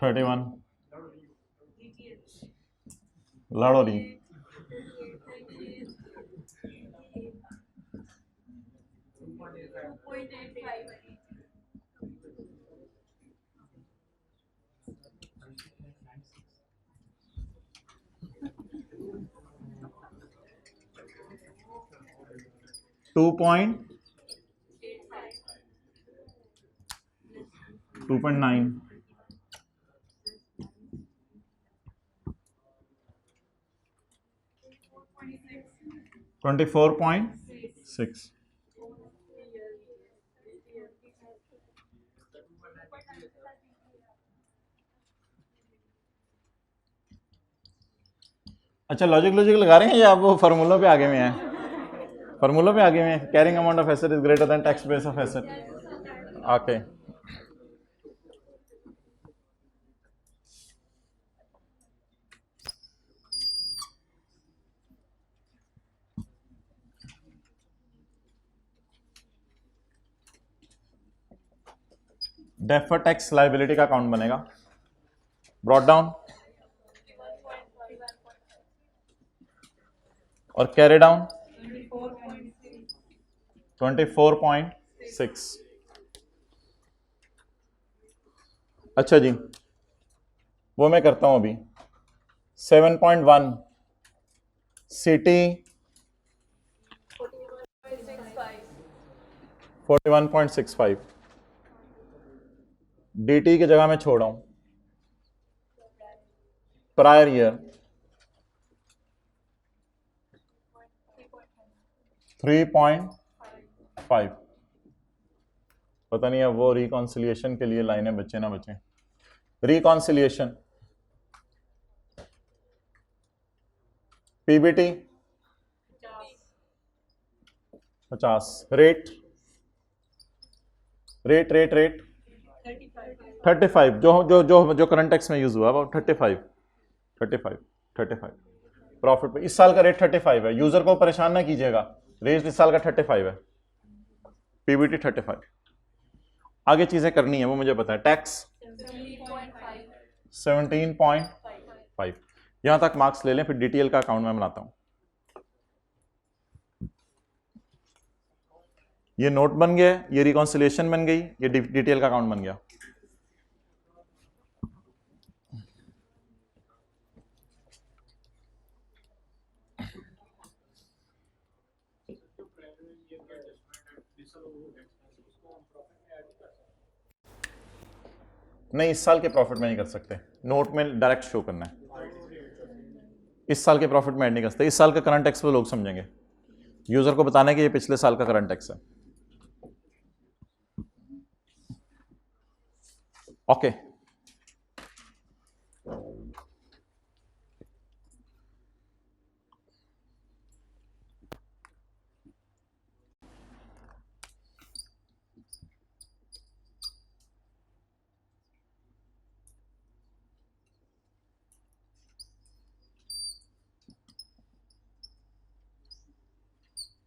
31 लड़ोरी 2.9 24.6 अच्छा, लॉजिक लगा रहे हैं या आप वो फार्मूलों पे आगे में हैं? फार्मूलों पे आगे में, carrying amount of asset is greater than tax base of asset. Okay, deferred tax liability का अकाउंट बनेगा, ब्रॉट डाउन और कैरी डाउन 24.6। अच्छा जी, वो मैं करता हूं अभी। 7.1 सिटी 41.65, dt की जगह मैं छोड़ रहा हूं प्रायर ईयर 3.5। पता नहीं अब वो रिकॉन्सिलिएशन के लिए लाइनें बचे ना बचे। रिकॉन्सिलिएशन पीबीटी 50, रेट 35, जो जो जो जो करंट टैक्स में यूज हुआ अबाउट 35 प्रॉफिट पे। इस साल का रेट 35 है, यूजर को परेशान ना कीजिएगा, रेट इस साल का 35 है, पीबीटी 35। आगे चीजें करनी है वो मुझे पता है। टैक्स 17.5, यहां तक मार्क्स ले लें, फिर डीटीएल का अकाउंट में बनाता हूं। ये नोट बन गया, ये रिकॉन्सिलिएशन बन गई, ये डीटीएल का अकाउंट बन गया। नहीं, इस साल के प्रॉफिट में नहीं कर सकते, नोट में डायरेक्ट शो करना है। इस साल के प्रॉफिट में ऐड नहीं कर सकते, इस साल का करंट टैक्स वो लोग समझेंगे, यूजर को बताना है कि ये पिछले साल का करंट टैक्स है। Okay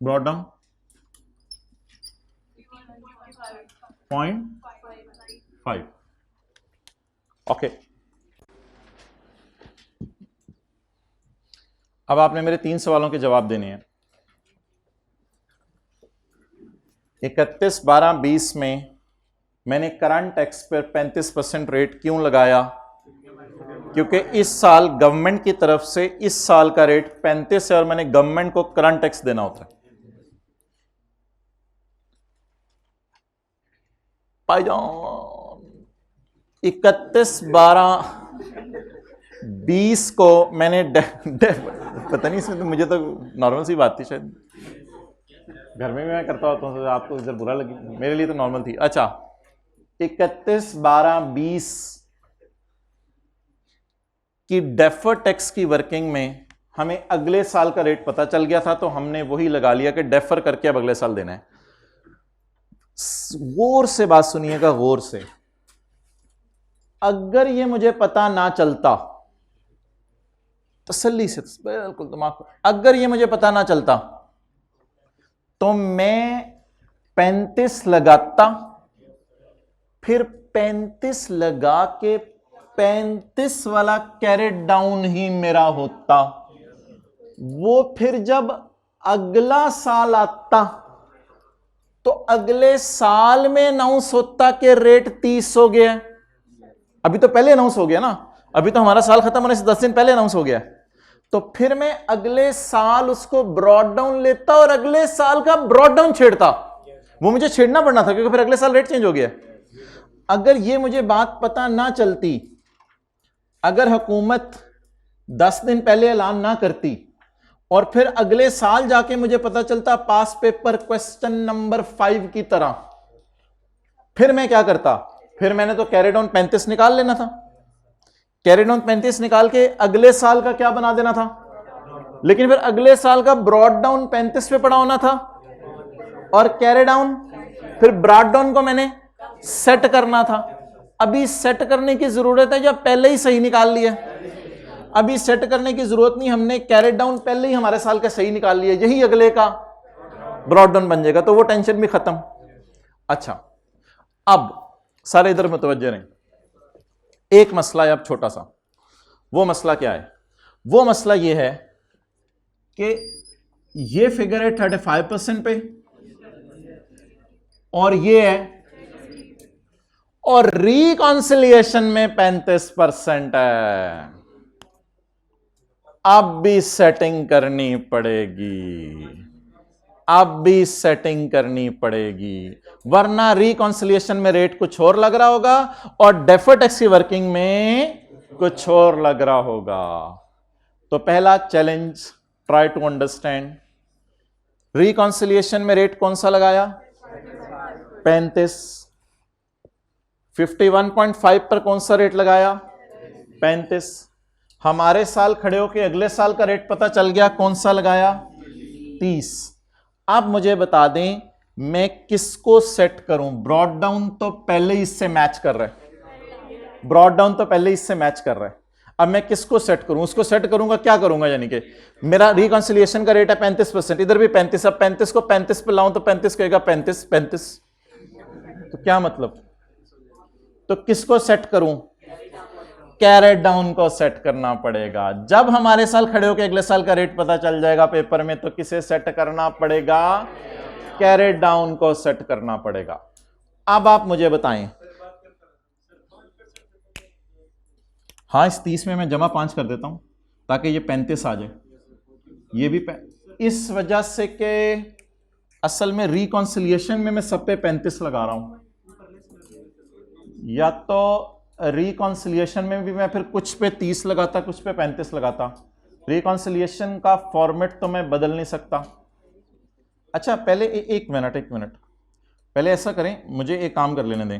brought down 0.5। ओके, अब आपने मेरे 3 सवालों के जवाब देने हैं। 31/12/20 में मैंने करंट टैक्स पर 35% रेट क्यों लगाया? क्योंकि इस साल गवर्नमेंट की तरफ से इस साल का रेट 35 है और मैंने गवर्नमेंट को करंट टैक्स देना होता है। भाईजान 31/12/20 को मैंने पता नहीं, इसमें तो मुझे तो नॉर्मल सी बात थी, शायद घर में भी मैं करता होता हूँ, आपको इधर बुरा लगी, मेरे लिए तो नॉर्मल थी। अच्छा, 31/12/20 की डेफर टैक्स की वर्किंग में हमें अगले साल का रेट पता चल गया था, तो हमने वही लगा लिया कि डेफर करके अब अगले साल देना है। गौर से बात सुनिएगा, गौर से। अगर ये मुझे पता ना चलता, तसल्ली से, बिल्कुल दिमाग, अगर ये मुझे पता ना चलता तो मैं 35 लगाता, फिर 35 लगा के 35 वाला कैरेट डाउन ही मेरा होता। वो फिर जब अगला साल आता तो अगले साल में अनाउंस होता कि रेट 30 हो गया। अभी तो पहले अनाउंस हो गया ना, अभी तो हमारा साल खत्म होने से 10 दिन पहले अनाउंस हो गया। तो फिर मैं अगले साल उसको ब्रॉड डाउन लेता और अगले साल का ब्रॉड डाउन छेड़ता। वो मुझे छेड़ना पड़ना था क्योंकि फिर अगले साल रेट चेंज हो गया। अगर ये मुझे बात पता ना चलती, अगर हुकूमत 10 दिन पहले ऐलान ना करती और फिर अगले साल जाके मुझे पता चलता पास पेपर क्वेश्चन नंबर 5 की तरह, फिर मैं क्या करता? फिर मैंने तो कैरी डाउन 35 निकाल लेना था, कैरी डाउन 35 निकाल के अगले साल का क्या बना देना था। लेकिन फिर अगले साल का ब्रॉड डाउन 35 पे पड़ा होना था और कैरी डाउन, फिर ब्रॉड डाउन को मैंने सेट करना था। अभी सेट करने की जरूरत है या पहले ही सही निकाल लिया? अभी सेट करने की जरूरत नहीं, हमने कैरी डाउन पहले ही हमारे साल का सही निकाल लिया, यही अगले का ब्रॉड डाउन बन जाएगा, तो वो टेंशन भी खत्म। अच्छा, अब सारे इधर मुतवज्जे रहें। एक मसला है अब छोटा सा। वो मसला क्या है? वो मसला ये है कि ये फिगर है 35% पे और ये है, और रिकॉन्सिलिएशन में 35% है। अब भी सेटिंग करनी पड़ेगी, अब भी सेटिंग करनी पड़ेगी, वरना रिकॉन्सिलिएशन में रेट कुछ और लग रहा होगा और डेफर्ड टैक्स की वर्किंग में कुछ और लग रहा होगा। तो पहला challenge, try to understand. Reconciliation में रेट कौन सा लगाया? 35। 51.5 पर कौन सा रेट लगाया? 35। हमारे साल खड़े होके अगले साल का रेट पता चल गया, कौन सा लगाया? 30। अब मुझे बता दें मैं किसको सेट करूं? ब्रॉड डाउन तो पहले ही इससे मैच कर रहा है, ब्रॉड डाउन तो पहले इससे मैच कर रहा है। अब मैं किसको सेट करूं? उसको सेट करूंगा, क्या करूंगा, यानी कि मेरा रिकॉन्सिलिएशन का रेट है 35%, इधर भी 35। अब 35 को 35 पे लाऊं तो 35 कहेगा 35 35, तो क्या मतलब? तो किसको सेट करूं? कैरेट डाउन को सेट करना पड़ेगा। जब हमारे साल खड़े होकर अगले साल का रेट पता चल जाएगा पेपर में, तो किसे सेट करना पड़ेगा? कैरेट डाउन को सेट करना पड़ेगा। अब आप मुझे बताएं, हाँ इस 30 में मैं जमा 5 कर देता हूं ताकि ये 35 आ जाए, ये भी इस वजह से कि असल में रिकॉन्सिलिएशन में मैं सब पे 35 लगा रहा हूं, या तो रिकॉन्सिलिएशन में भी मैं फिर कुछ पे 30 लगाता, कुछ पे 35 लगाता। रिकॉन्सिलिएशन का फॉर्मेट तो मैं बदल नहीं सकता। अच्छा पहले एक मिनट, पहले ऐसा करें, मुझे एक काम कर लेने दें,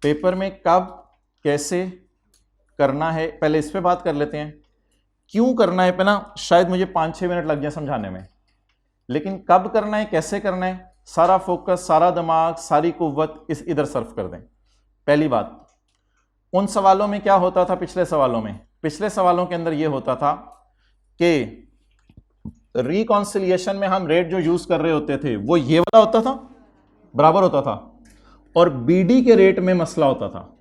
पेपर में कब कैसे करना है पहले इस पे बात कर लेते हैं। क्यों करना है पे ना शायद मुझे 5-6 मिनट लग जाए समझाने में, लेकिन कब करना है, कैसे करना है, सारा फोकस, सारा दिमाग, सारी कुव्वत इस इधर सर्व कर दें। पहली बात, उन सवालों में क्या होता था? पिछले सवालों के अंदर यह होता था कि रिकॉन्सिलिएशन में हम रेट जो यूज कर रहे होते थे वो ये वाला होता था, बराबर होता था, और बीडी के रेट में मसला होता था।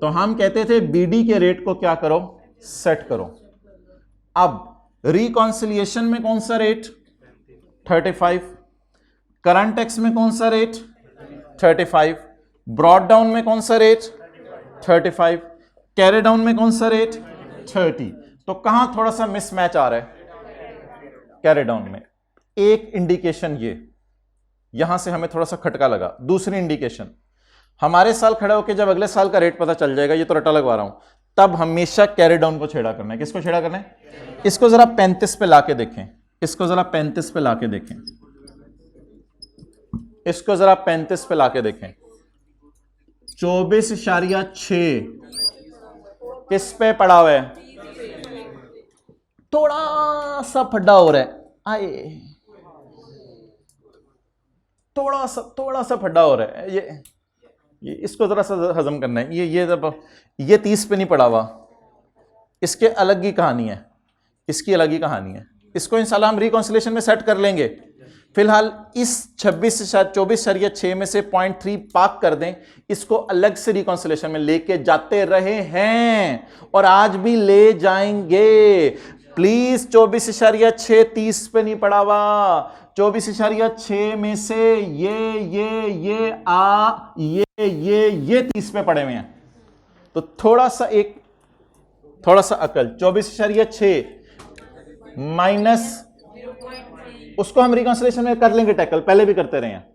तो हम कहते थे बीडी के रेट को क्या करो? सेट करो। अब रिकॉन्सिलिएशन में कौन सा रेट? 35। करंट टैक्स में कौन सा रेट? 35। ब्रॉड डाउन में कौन सा रेट? 35। कैरी डाउन में कौन सा रेट? 30। तो कहां थोड़ा सा मिसमैच आ रहा है? कैरी डाउन में। एक इंडिकेशन ये, यहां से हमें थोड़ा सा खटका लगा। दूसरी इंडिकेशन, हमारे साल खड़ा होकर जब अगले साल का रेट पता चल जाएगा, ये तो रटा लगवा रहा हूं, तब हमेशा कैरी डाउन को छेड़ा करना है। किसको छेड़ा करना है? इसको जरा 35 पे लाके देखें, इसको जरा 35 पे लाके देखें, इसको जरा 35 पे लाके देखें। 24.6 किस पे पड़ा हुआ है? थोड़ा सा फड्डा हो रहा है, आए थोड़ा सा फड्डा हो रहा है, ये इसको जरा सा हजम करना है। ये 30 पे नहीं पड़ा हुआ, इसके अलग ही कहानी है, इसकी अलग ही कहानी है। इसको इंशाल्लाह हम रिकॉन्सिलिएशन में सेट कर लेंगे। फिलहाल इस 24.6 में से 0.3 पाक कर दें, इसको अलग से रिकॉन्सिलिएशन में लेके जाते रहे हैं और आज भी ले जाएंगे। प्लीज 24.6 30 पे नहीं पड़ा हुआ। 24.6 में से ये 30 पे पड़े हुए हैं। तो थोड़ा सा अकल, 24.6 माइनस, उसको हम रिकॉन्सिलिएशन में कर लेंगे टैकल, पहले भी करते रहे हैं।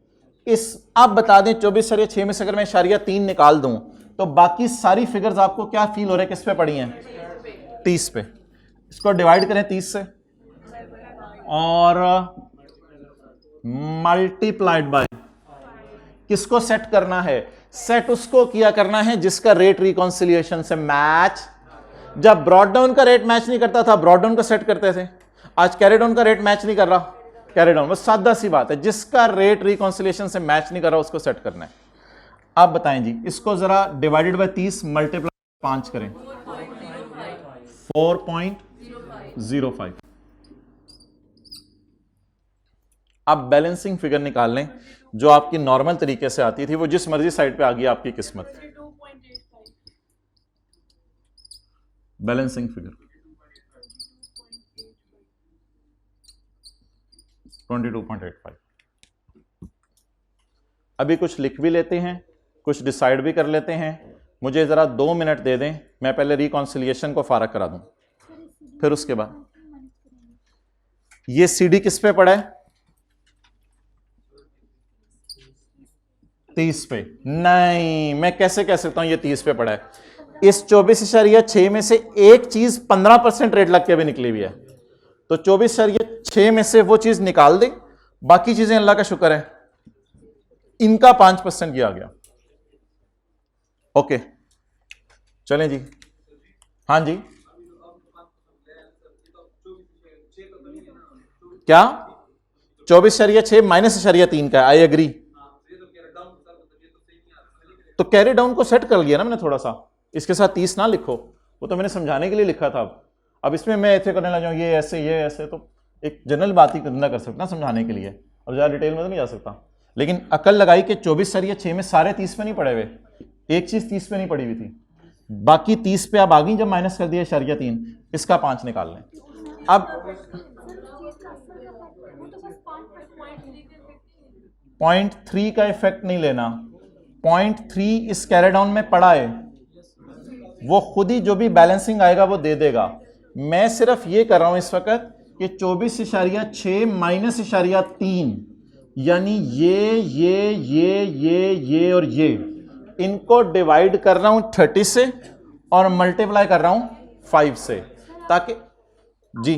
अब बता दें 24.6 में से अगर मैं इशारिया 3 निकाल दूं तो बाकी सारी फिगर्स आपको क्या फील हो रहा है, किस पे पड़ी हैं? 30 पे। इसको डिवाइड करें 30 से और मल्टीप्लाइड बाय, किसको सेट करना है? सेट उसको किया करना है जिसका रेट रिकॉन्सिलिएशन से मैच। जब ब्रॉड डाउन का रेट मैच नहीं करता था, ब्रॉड डाउन का सेट करते थे। आज कैरी डाउन का रेट मैच नहीं कर रहा, कैरी डाउन, बस सादा सी बात है, जिसका रेट रिकॉन्सिलिएशन से मैच नहीं कर रहा उसको सेट करना है। आप बताएं जी, इसको जरा डिवाइडेड बाय 30 मल्टीप्लाई 5 करें, 4.05। आप बैलेंसिंग फिगर निकाल लें जो आपकी नॉर्मल तरीके से आती थी, वो जिस मर्जी साइड पे आ गई आपकी किस्मत। Balancing figure 22.85। अभी कुछ लिख भी लेते हैं, कुछ डिसाइड भी कर लेते हैं। मुझे ज़रा 2 मिनट दे दें, मैं पहले रिकॉन्सिलिएशन को फारग करा दूं, फिर उसके बाद ये CD किस पे पड़ा है? 30 पे। नहीं, मैं कैसे कह सकता हूं ये 30 पे पड़ा है? इस 24.6 में से एक चीज 15% रेट लग के भी निकली हुई है, तो 24.6 में से वो चीज निकाल दे, बाकी चीजें अल्लाह का शुक्र है इनका 5% ये आ गया। ओके चलें जी। हाँ जी, क्या 24.6 -3 का? I agree. तो कैरी डाउन को सेट कर लिया ना मैंने थोड़ा सा, इसके साथ 30 ना लिखो, वो तो मैंने समझाने के लिए लिखा था। अब इसमें मैं ऐसे करने लग जाऊं ये ऐसे, तो एक जनरल बात ही ना कर सकता समझाने के लिए, और ज़्यादा डिटेल में तो नहीं जा सकता। लेकिन अकल लगाई कि 24.6 में सारे 30 पे नहीं पड़े हुए, एक चीज 30 पे नहीं पड़ी हुई थी, बाकी 30 पे अब आ गई जब माइनस कर दिया 0.3, इसका 5 निकाल लें। अब 0.3 का इफेक्ट नहीं लेना, 0.3 इस कैरी डाउन में पड़ा है, वो खुद ही जो भी बैलेंसिंग आएगा वो दे देगा। मैं सिर्फ ये कर रहा हूं इस वक्त कि 24.6 -3, यानी ये और ये, इनको डिवाइड कर रहा हूं 30 से और मल्टीप्लाई कर रहा हूं 5 से, ताकि जी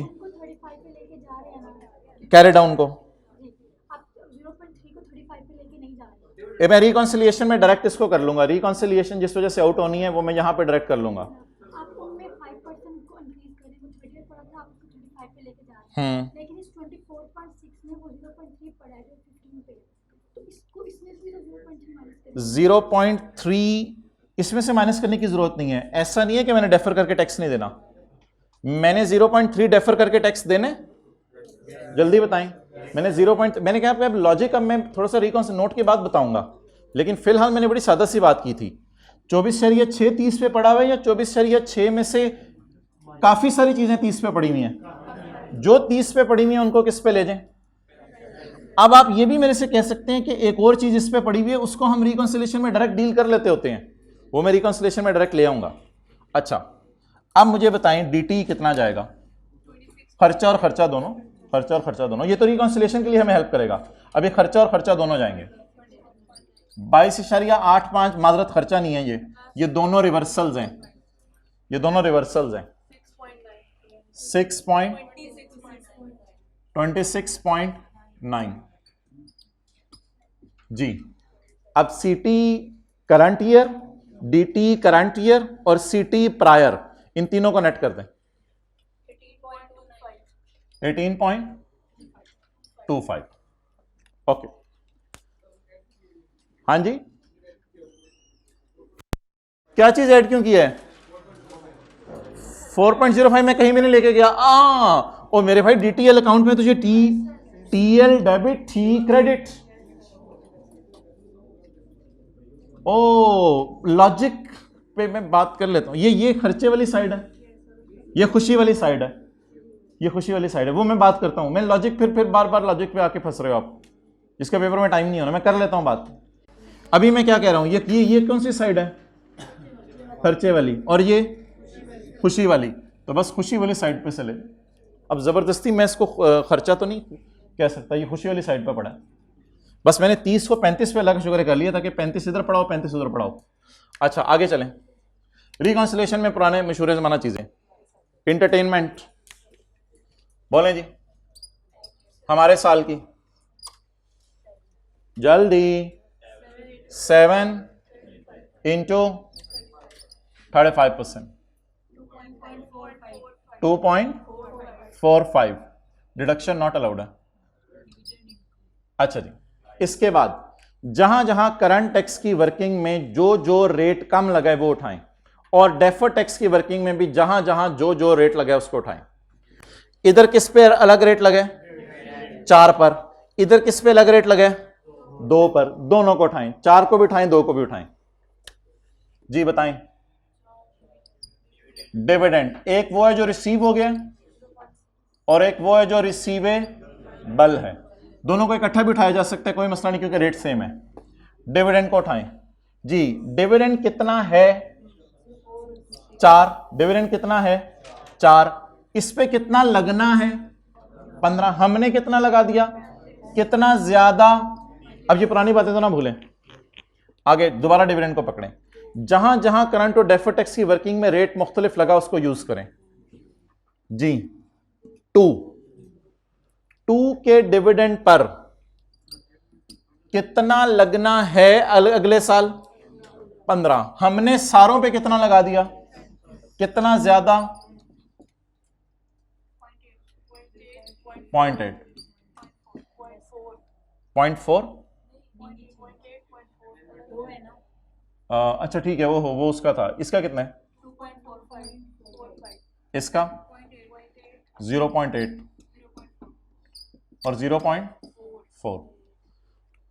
कैरी डाउन को मैं रिकॉन्सिलिएशन में डायरेक्ट इसको कर लूंगा। रिकॉन्सिलिएशन जिस वजह से आउट होनी है वो मैं यहां पे डायरेक्ट कर लूंगा। लेकिन इस 24.6 में वो 0.3 पड़ा है, 15 पे, तो इसको इसमें से 0.3 इसमें से माइनस करने की जरूरत नहीं है। ऐसा नहीं है कि मैंने डेफर करके टैक्स नहीं देना, मैंने 0.3 डेफर करके टैक्स देने। जल्दी बताएं, मैंने कहा अब लॉजिक अब मैं थोड़ा सा रिकॉन्सिल नोट के बाद बताऊंगा, लेकिन फिलहाल मैंने बड़ी सादा सी बात की थी। 24.6 30 पे पड़ा हुआ है, या 24.6 में से काफी सारी चीजें 30 पे पड़ी हुई हैं, जो 30 पे पड़ी हुई हैं उनको किस पे ले जाएं। अब आप ये भी मेरे से कह सकते हैं कि एक और चीज इस पे पड़ी हुई है, उसको हम रिकॉन्सिलेशन में डायरेक्ट डील कर लेते होते हैं, वो मैं रिकॉन्सिलेशन में डायरेक्ट ले आऊंगा। अच्छा, अब मुझे बताएं डी कितना जाएगा, खर्चा और खर्चा दोनों, खर्चा और खर्चा दोनों, ये तो रिकॉन्सिलेशन के लिए हमें हेल्प करेगा। अब ये खर्चा और खर्चा दोनों जाएंगे 22.85, माजरत खर्चा नहीं है, ये दोनों रिवर्सल्स हैं, ये दोनों रिवर्सल्स हैं। 26.9 जी। अब CT current year, DT current year और सीटी प्रायर, इन तीनों को नेट कर दें 18.25। ओके, हाँ जी, क्या चीज ऐड क्यों किया है? 4.05 में कहीं भी नहीं लेके गया। ओ मेरे भाई, डीटीएल अकाउंट में तुझे टीएल डेबिट, टी क्रेडिट। ओ लॉजिक पे मैं बात कर लेता हूं, ये खर्चे वाली साइड है, ये खुशी वाली साइड है, ये खुशी वाली साइड है, वो मैं बात करता हूं। मैं लॉजिक फिर बार बार लॉजिक पे आके फंस रहे हो आप, इसका पेपर में टाइम नहीं होना, मैं कर लेता हूं बात। अभी मैं क्या कह रहा हूं, ये कौन सी साइड है? खर्चे वाली, और ये खुशी वाली, तो बस खुशी वाली साइड पे चले। अब जबरदस्ती मैं इसको खर्चा तो नहीं कह सकता, ये खुशी वाली साइड पे पड़ा है। बस मैंने 30 को 35 पे अल्लाह का शुक्र कर लिया, ताकि 35 इधर पढ़ाओ 35 उधर पढ़ाओ। अच्छा आगे चलें। रिकॉन्सिलेशन में पुराने मशहूर जमाना चीजें, इंटरटेनमेंट बोलें जी, हमारे साल की, जल्दी 7 इंटू 35%, 2.45, डिडक्शन नॉट अलाउड है। अच्छा जी, इसके बाद जहां जहां करंट टैक्स की वर्किंग में जो रेट कम लगा है वो उठाएं, और डेफर टैक्स की वर्किंग में भी जहां जहां जो रेट लगा है उसको उठाएं। इधर किस पे अलग रेट लगे? 4 पर। इधर किस पे अलग रेट लगे? 2 पर। दोनों को उठाएं, 4 को भी उठाएं 2 को भी उठाएं। जी बताएं। डिविडेंड, एक वो है जो रिसीव हो गया और एक वो है जो रिसीवेबल है। दोनों को इकट्ठा भी उठाया जा सकता है, कोई मसला नहीं क्योंकि रेट सेम है। डिविडेंड को उठाएं जी। डिविडेंड कितना है? 4। डिविडेंड कितना है? 4। इस पे कितना लगना है? 15। हमने कितना लगा दिया? कितना ज्यादा? अब ये पुरानी बातें तो ना भूलें। आगे दोबारा डिविडेंड को पकड़ें। जहां जहां करंट और डेफर्ड टैक्स की वर्किंग में रेट मुख्तलिफ लगा उसको यूज करें जी। 2 के डिविडेंड पर कितना लगना है अगले साल? 15। हमने सारों पे कितना लगा दिया? कितना ज्यादा? 0.8 0.4। अच्छा ठीक है, वो उसका था। इसका कितना है? 2.45। इसका 0.8 और 0.4।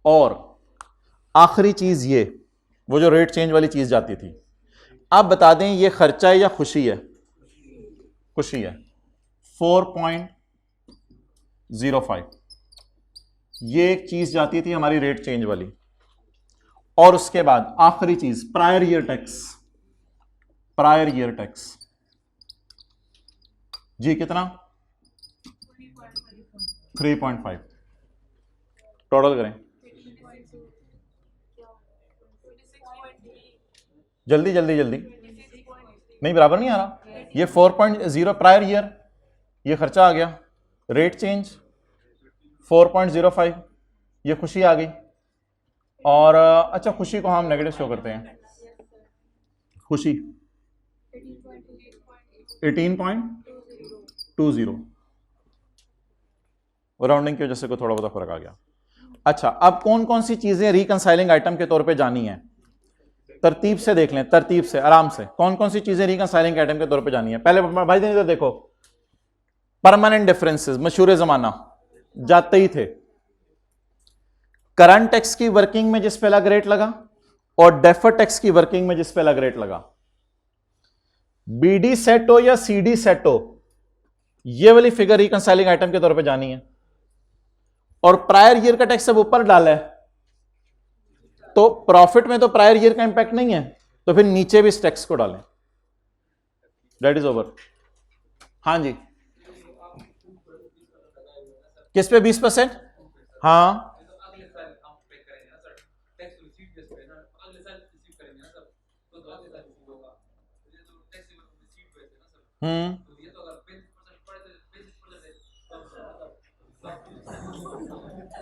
और आखिरी चीज ये, वो जो रेट चेंज वाली चीज जाती थी, आप बता दें ये खर्चा है या खुशी है? खुशी है। 4.05 ये एक चीज जाती थी हमारी रेट चेंज वाली। और उसके बाद आखिरी चीज prior year tax. Prior year tax जी कितना? 3.5। टोटल करें जल्दी जल्दी जल्दी। नहीं बराबर नहीं आ रहा। ये 4.0 प्रायर ईयर, ये खर्चा आ गया। रेट चेंज 4.05, ये खुशी आ गई। और अच्छा खुशी को हम नेगेटिव शो करते हैं। खुशी 18.20, राउंडिंग की वजह से कोई थोड़ा बहुत फर्क आ गया। अच्छा अब कौन कौन सी चीजें रिकंसाइलिंग आइटम के तौर पे जानी है? तरतीब से देख लें, तरतीब से आराम से। कौन कौन सी चीजें रिकंसाइलिंग आइटम के तौर पे जानी है? पहले भाई दिन इधर देखो। परमानेंट डिफरेंसेस मशहूर जमाना जाते ही थे। करंट टैक्स की वर्किंग में जिस पे अलग रेट लगा और डेफर्ड टैक्स की वर्किंग में जिस पे अलग रेट लगा। बीडी सेट हो या सीडी सेट हो, ये वाली फिगर रिकंसाइलिंग आइटम के तौर पे जानी है। और प्रायर ईयर का टैक्स अब ऊपर डाला है तो प्रॉफिट में तो प्रायर ईयर का इंपैक्ट नहीं है, तो फिर नीचे भी इस टैक्स को डालें। That is over. हाँ जी किस पे 20%? हाँ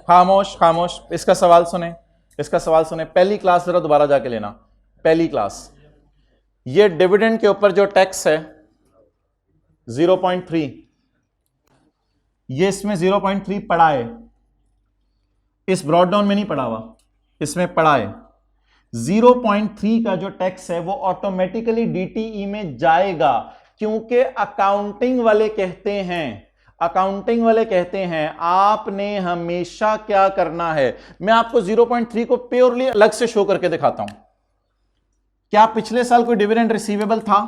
खामोश खामोश, इसका सवाल सुने, इसका सवाल सुने। पहली क्लास जरा दोबारा जाके लेना, पहली क्लास। ये डिविडेंड के ऊपर जो टैक्स है 0.3, ये इसमें 0.3 पड़ा है। इस ब्रॉड डाउन में नहीं पड़ा हुआ, इसमें पड़ा है। 0.3 का जो टैक्स है वो ऑटोमेटिकली डीटीई में जाएगा, क्योंकि अकाउंटिंग वाले कहते हैं आपने हमेशा क्या करना है। मैं आपको 0.3 को प्योरली अलग से शो करके दिखाता हूं। क्या पिछले साल कोई डिविडेंड रिसीवेबल था?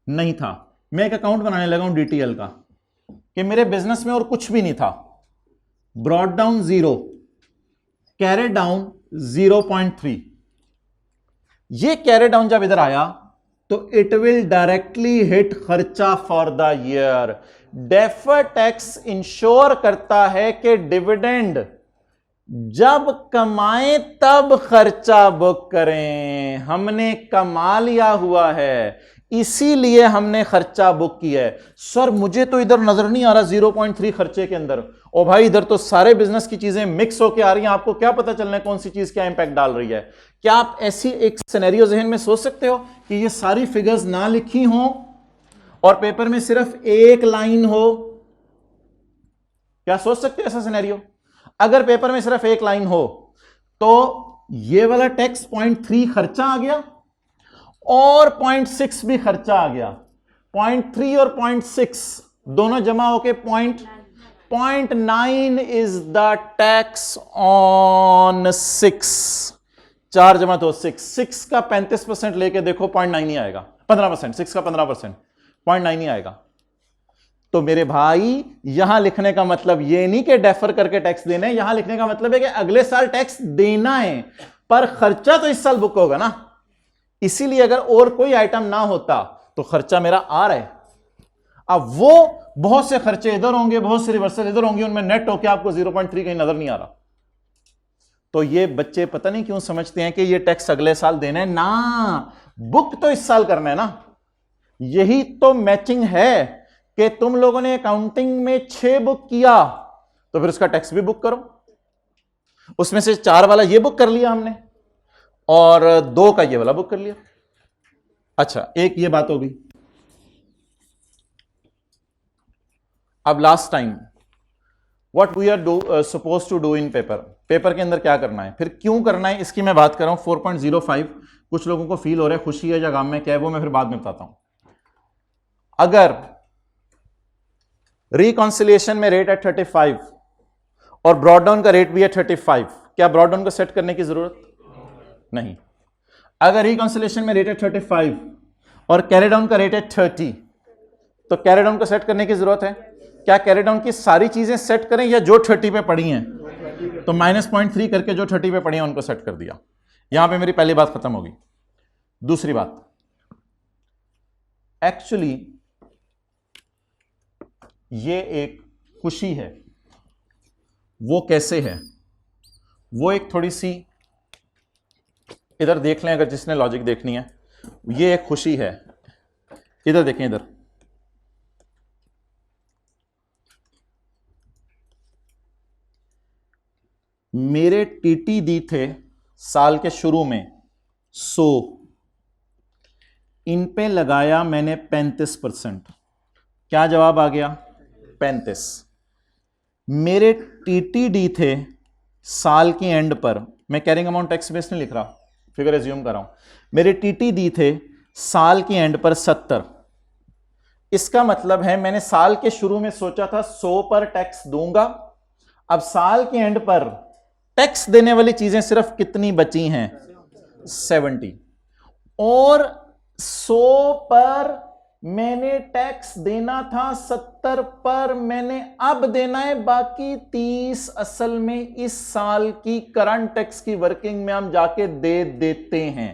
नहीं था। मैं एक अकाउंट बनाने लगा हूं डीटीएल का कि मेरे बिजनेस में और कुछ भी नहीं था। Brought down 0, carry down 0.3। ये कैरी डाउन जब इधर आया तो इट विल डायरेक्टली हिट खर्चा for the year. Deferred tax ensure करता है कि डिविडेंड जब कमाएं तब खर्चा बुक करें। हमने कमा लिया हुआ है इसीलिए हमने खर्चा बुक किया है। सर मुझे तो इधर नजर नहीं आ रहा 0.3 खर्चे के अंदर। ओ भाई इधर तो सारे बिजनेस की चीजें मिक्स होकर आ रही हैं, आपको क्या पता चलना है कौन सी चीज क्या इंपैक्ट डाल रही है? क्या आप ऐसी एक सिनेरियो जहन में सोच सकते हो कि ये सारी फिगर्स ना लिखी हो और पेपर में सिर्फ एक लाइन हो? क्या सोच सकते हो ऐसा सिनेरियो? अगर पेपर में सिर्फ एक लाइन हो तो ये वाला टैक्स 0.3 खर्चा आ गया और 0.6 भी खर्चा आ गया। 0.3 और 0.6 दोनों जमा होके 0.9 इज द टैक्स ऑन 6। 4 जमा तो 6 का 35% लेके देखो 0.9 ही आएगा। 15%, 6 का 15%, 0.9 ही आएगा। तो मेरे भाई यहां लिखने का मतलब ये नहीं कि डेफर करके टैक्स देना है, यहां लिखने का मतलब है कि अगले साल टैक्स देना है, पर खर्चा तो इस साल बुक होगा ना। इसीलिए अगर और कोई आइटम ना होता तो खर्चा मेरा आ रहा है। अब वो बहुत से खर्चे इधर होंगे, बहुत से रिवर्सल इधर होंगे, उनमें नेट होकर आपको 0.3 कहीं नजर नहीं आ रहा। तो ये बच्चे पता नहीं क्यों समझते हैं कि ये टैक्स अगले साल देना है ना, बुक तो इस साल करना है ना। यही तो मैचिंग है कि तुम लोगों ने अकाउंटिंग में 6 बुक किया तो फिर उसका टैक्स भी बुक करो। उसमें से 4 वाला ये बुक कर लिया हमने और 2 का ये वाला बुक कर लिया। अच्छा, एक ये बात होगी। अब last time what we are suppose to do in paper, paper के अंदर क्या करना है, फिर क्यों करना है, इसकी मैं बात कर रहा हूं। 4.05 कुछ लोगों को फील हो रहा है खुशी है या गम में, क्या है वो मैं फिर बाद में बताता हूं। अगर रिकॉन्सिलिएशन में रेट है 35 और ब्रॉड डाउन का रेट भी है 35, क्या ब्रॉड डाउन को सेट करने की जरूरत नहीं। अगर रिकॉन्सिलिएशन में रेट है 35 और कैरी डाउन का रेट है 30, तो कैरी डाउन को सेट करने की जरूरत है। क्या कैरी डाउन की सारी चीजें सेट करें या जो 30 पे पड़ी हैं, तो -0.3 करके जो 30 पे पड़ी हैं उनको सेट कर दिया। यहां पे मेरी पहली बात खत्म होगी। दूसरी बात, एक्चुअली ये एक खुशी है। वो कैसे है, वो एक थोड़ी सी इधर देख लें, अगर जिसने लॉजिक देखनी है। ये एक खुशी है, इधर देखें, इधर मेरे टीटी दी थे साल के शुरू में 100, इन पे लगाया मैंने 35%। क्या जवाब आ गया? 35। मेरे टीटीडी थे साल के एंड पर, मैं कैरिंग अमाउंट टैक्स बेस नहीं लिख रहा, फिगर एज्यूम कर रहा हूं। मेरे टीटीडी थे साल के एंड पर 70। इसका मतलब है मैंने साल के शुरू में सोचा था 100 पर टैक्स दूंगा। अब साल के एंड पर टैक्स देने वाली चीजें सिर्फ कितनी बची हैं? 70। और 100 पर मैंने टैक्स देना था, 70 पर मैंने अब देना है बाकी 30। असल में इस साल की करंट टैक्स की वर्किंग में हम जाके दे देते हैं।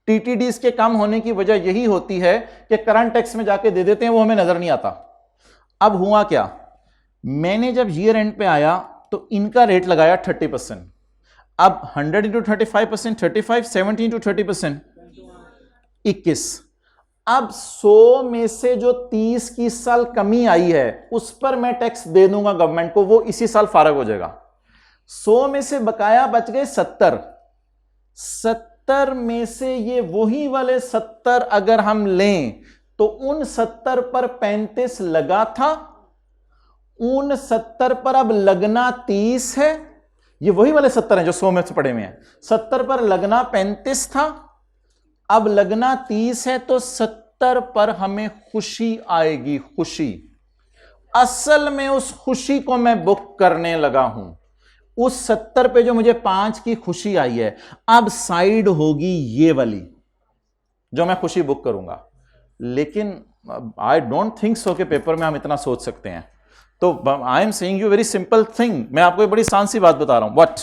टीटीडीज के कम होने की वजह यही होती है कि करंट टैक्स में जाके दे देते हैं, वो हमें नजर नहीं आता। अब हुआ क्या, मैंने जब ईयर एंड पे आया तो इनका रेट लगाया 30%। अब 100 इंटू 35%, 35, 70 इंटू 30%, 21। अब 100 में से जो 30 की इस साल कमी आई है उस पर मैं टैक्स दे दूंगा गवर्नमेंट को, वो इसी साल फारग हो जाएगा। 100 में से बकाया बच गए 70। 70 में से ये वही वाले 70 अगर हम लें तो उन 70 पर 35 लगा था, उन 70 पर अब लगना 30 है। ये वही वाले 70 हैं जो 100 में से पड़े हुए हैं। 70 पर लगना 35 था, अब लगना 30 है, तो 70 पर हमें खुशी आएगी। खुशी, असल में उस खुशी को मैं बुक करने लगा हूं। उस 70 पे जो मुझे 5 की खुशी आई है, अब साइड होगी ये वाली जो मैं खुशी बुक करूंगा। लेकिन आई डोंट थिंक सो कि पेपर में हम इतना सोच सकते हैं। तो I am saying you very simple thing, मैं आपको एक बड़ी आसान सी बात बता रहा हूं। व्हाट,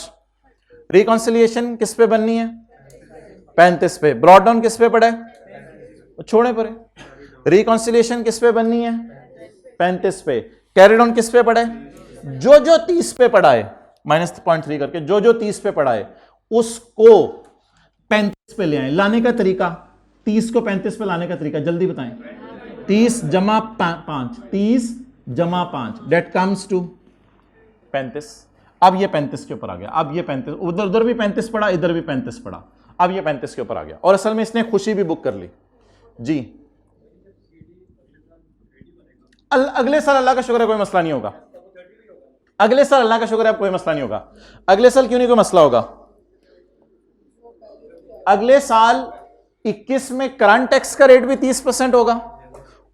रिकॉन्सिलिएशन किस पे बननी है? 35 पे। ब्रॉड डाउन किस पे पड़ा है? छोड़े पड़े। रिकॉन्सिलिएशन किस पे बननी है? 35 पे। कैरी डाउन किस पे पड़ा है? जो जो 30 पे पड़ा है, -0.3 करके जो जो 30 पे पड़ा है उसको 35 पे ले आए। लाने का तरीका, 30 को 35 पे लाने का तरीका जल्दी बताएं। 30 जमा 5, 30 जमा 5, डेट कम्स टू 35। अब ये 35 के ऊपर आ गया। अब ये 35, उधर भी 35 पड़ा, इधर भी 35 पड़ा, अब ये 35 के ऊपर आ गया। और असल में इसने खुशी भी बुक कर ली जी। अगले साल अल्लाह का शुक्र है कोई मसला नहीं होगा। अगले साल अल्लाह का शुक्र है कोई मसला नहीं होगा। अगले साल क्यों नहीं कोई मसला होगा? अगले साल 21 में करंट टैक्स का रेट भी 30% होगा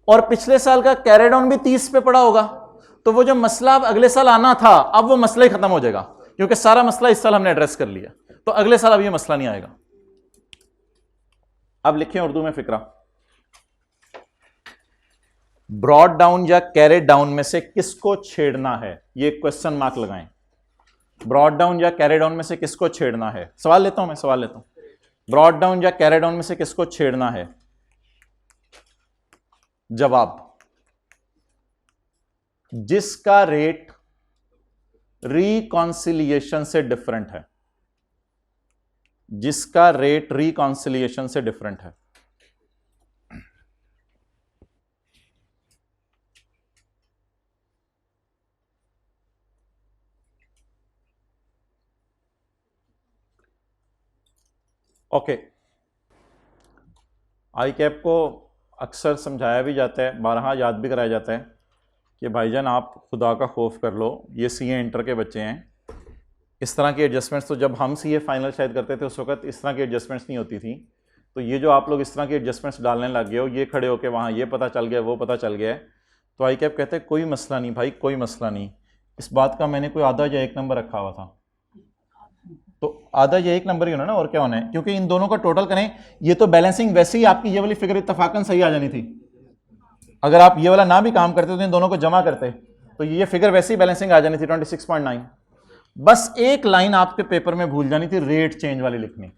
और पिछले साल का कैरी डाउन भी 30 पे पड़ा होगा। तो वो जो मसला अब अगले साल आना था, अब वो मसला ही खत्म हो जाएगा, क्योंकि सारा मसला इस साल हमने एड्रेस कर लिया। तो अगले साल अब ये मसला नहीं आएगा। अब लिखें उर्दू में फिक्रा। ब्रॉड डाउन या कैरेट डाउन में से किसको छेड़ना है, ये क्वेश्चन मार्क लगाएं। ब्रॉड डाउन या कैरेट डाउन में से किसको छेड़ना है, सवाल लेता हूं मैं, सवाल लेता हूं। ब्रॉड डाउन या कैरेट डाउन में से किसको छेड़ना है? जवाब, जिसका रेट रिकॉन्सिलिएशन से डिफरेंट है, जिसका रेट रिकॉन्सिलिएशन से डिफरेंट है। ओके, आई कैप को अक्सर समझाया भी जाता है, बारहा याद भी कराया जाता है कि भाईजान आप खुदा का खौफ कर लो, ये सीए इंटर के बच्चे हैं, इस तरह की एडजस्टमेंट्स तो जब हम सीए फाइनल शायद करते थे उस वक्त इस तरह की एडजस्टमेंट्स नहीं होती थी, तो ये जो आप लोग इस तरह की एडजस्टमेंट्स डालने लग गए हो, ये खड़े होके वहाँ ये पता चल गया वो पता चल गया है, तो आई कैप कहते हैं कोई मसला नहीं भाई, कोई मसला नहीं। इस बात का मैंने कोई आधा या एक नंबर रखा हुआ था, तो आधा या एक नंबर ही होना ना, और क्या होना है, क्योंकि इन दोनों का टोटल करें, ये तो बैलेंसिंग वैसे ही आपकी ये वाली फिगर इत्तफाकन सही आ जानी थी। अगर आप ये वाला ना भी काम करते तो इन दोनों को जमा करते तो ये फिगर वैसे ही बैलेंसिंग आ जानी थी 26.9। बस एक लाइन आपके पेपर में भूल जानी थी, रेट चेंज वाली लिखनी,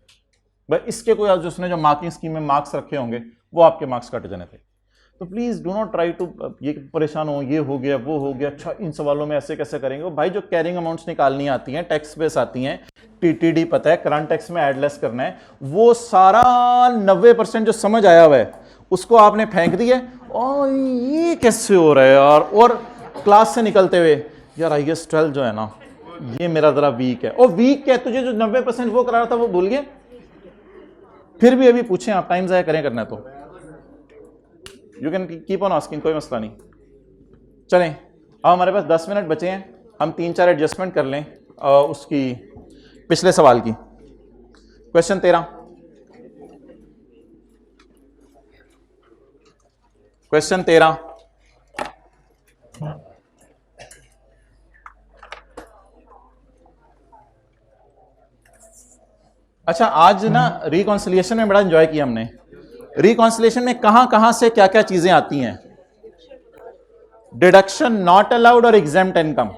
बस इसके कोई आज उसने जो मार्किंग स्कीम में मार्क्स रखे होंगे वो आपके मार्क्स कट जाने थे। तो please do not try to ये परेशान हो, ये हो गया वो हो गया, अच्छा इन सवालों में ऐसे कैसे करेंगे भाई। जो कैरिंग अमाउंट्स निकालनी आती हैं, टैक्स बेस आती हैं, टीटीडी पता है, करंट टैक्स में एडलेस करना है, वो सारा 90% जो समझ आया हुआ है उसको आपने फेंक दिया, और ये कैसे हो रहा है यार, और क्लास से निकलते हुए यार IAS 12 जो है ना ये मेरा जरा वीक है, और वीक क्या, तुझे जो 90% वो करा रहा था वो भूल गया, फिर भी अभी पूछें आप, टाइम जाया करें करना है तो you can keep on asking, कोई मसला नहीं। चलें, अब हमारे पास 10 मिनट बचे हैं, हम 3-4 एडजस्टमेंट कर लें उसकी पिछले सवाल की। क्वेश्चन 13, क्वेश्चन 13, अच्छा आज ना रिकॉन्सिलिएशन में बड़ा एंजॉय किया हमने। रिकॉन्सिलिएशन में कहां कहां से क्या क्या चीजें आती हैं? डिडक्शन नॉट अलाउड और एग्जेम्प्ट इनकम,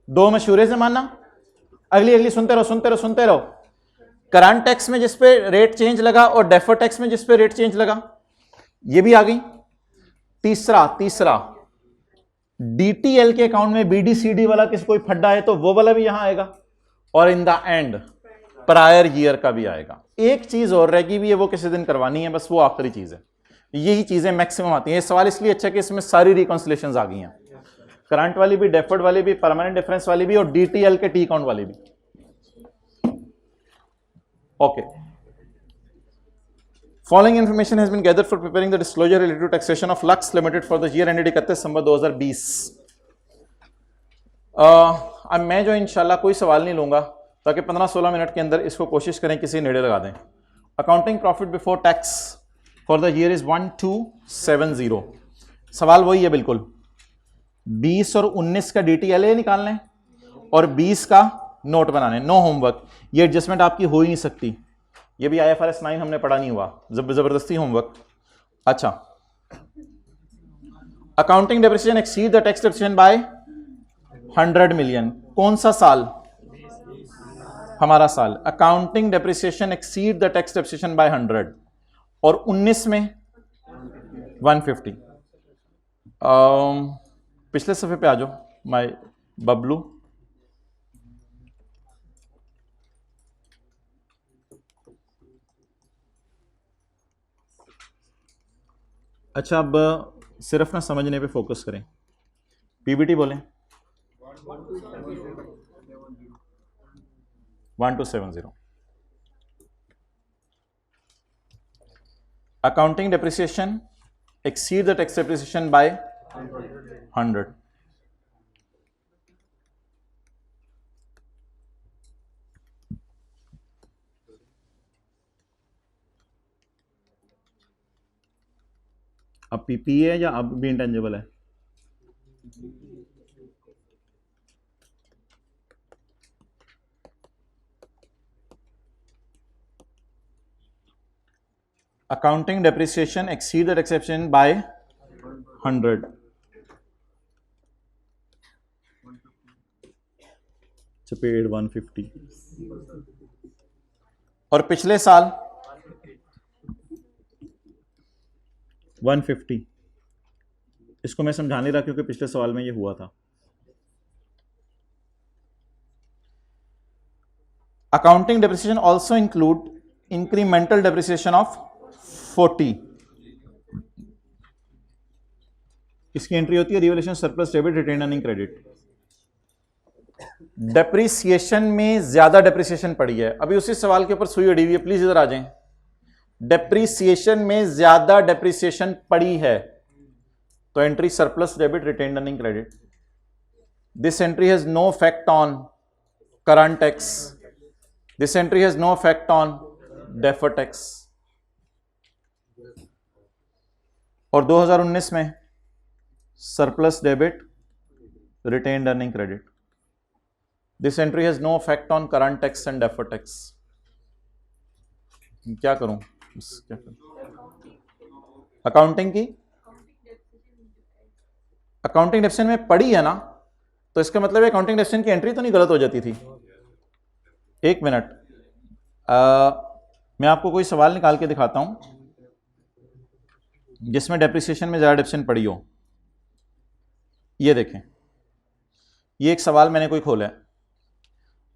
दो मशहूरे से मानना। अगली अगली सुनते रहो सुनते रहो सुनते रहो। करंट टैक्स में जिस पे रेट चेंज लगा और डेफर टैक्स में जिस पे रेट चेंज लगा, ये भी आ गई। तीसरा डीटीएल के अकाउंट में बीडीसीडी वाला किस कोई फड्डा है तो वो वाला भी यहां आएगा, और इन द एंड प्रायर ईयर का भी आएगा। एक चीज और रहेगी भी है, वो किसी दिन करवानी है, बस वो आखिरी चीज है। यही चीजें मैक्सिमम आती हैं। ये सवाल इसलिए अच्छा कि इसमें सारी रिकॉन्सिलेशंस आ गई हैं, करंट वाली भी, डेफर्ड वाली भी, परमानेंट डिफरेंस वाली भी, और डीटीएल के टी अकाउंट वाली भी। Okay, following information has been gathered for preparing the disclosure related to taxation of Lux limited for the year ended 31 December 2020। अब मैं जो इंशाल्लाह कोई सवाल नहीं लूंगा, ताकि 15-16 मिनट के अंदर इसको कोशिश करें किसी नेड़े लगा दें। Accounting profit before tax for the year is 1270। सवाल वही है बिल्कुल, 20 और 19 का डीटीएलए निकालना है और 20 का नोट बनाने, नो होमवर्क। ये एडजस्टमेंट आपकी हो ही नहीं सकती, ये भी IFRS 9 हमने पढ़ा नहीं हुआ, जबरदस्ती होमवर्क। अच्छा, accounting depreciation exceed the tax depreciation by 100 million. कौन सा साल? हमारा साल। Accounting depreciation exceed the tax depreciation by 100, और 19 में 150। पिछले सफे पे आ जाओ माय बबलू। अच्छा, अब सिर्फ ना समझने पे फोकस करें। पीबीटी बोलें 1270। Accounting depreciation exceed the tax depreciation by 100. अब पीपी है या अब भी इंटेंजिबल है? Accounting depreciation exceed the tax depreciation by 100, paid 150, और पिछले साल 150। इसको मैं समझा नहीं रहा क्योंकि पिछले सवाल में ये हुआ था। Accounting depreciation also include incremental depreciation of 40। इसकी एंट्री होती है revaluation surplus debit retain earning credit. Depreciation में ज्यादा डेप्रिसिएशन पड़ी है, अभी उसी सवाल के ऊपर सुई अड़ी हुई है, प्लीज इधर आ जाएं। डेप्रिसिएशन में ज्यादा डेप्रिसिएशन पड़ी है तो entry surplus debit retain earning credit. This entry has no effect on current tax, this entry has no effect on deferred tax. और 2019 में surplus debit retain earning credit. This entry has no effect on current tax and deferred tax. क्या करूं? Accounting की accounting depreciation में पड़ी है ना, तो इसका मतलब है अकाउंटिंग डेप्रिसिएशन की एंट्री तो नहीं गलत हो जाती थी। एक मिनट, मैं आपको कोई सवाल निकाल के दिखाता हूं जिसमें डेप्रिसिएशन में ज्यादा डेप्रिसिएशन पड़ी हो। ये देखें, ये एक सवाल मैंने कोई खोला है।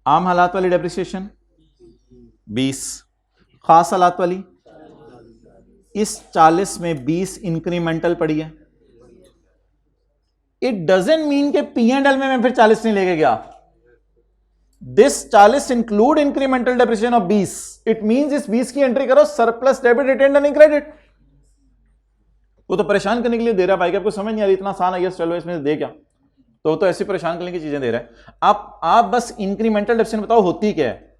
आम हालात वाली डेप्रिसिएशन 20, खास हालात वाली इस 40 में 20 इंक्रीमेंटल पड़ी है। इट डजंट मीन के P&L में मैं फिर 40 नहीं लेके गया। This 40 include incremental depreciation of 20। It means इस 20 की एंट्री करो surplus debit retain earning credit. वो तो परेशान करने के लिए दे रहा है भाई, कि आपको समझ नहीं आ रही, इतना आसान है, चलो इसमें दे क्या, तो वो तो ऐसी परेशान करने की चीजें दे रहा है। आप बस इंक्रीमेंटल डेप्रिसिएशन बताओ होती क्या है।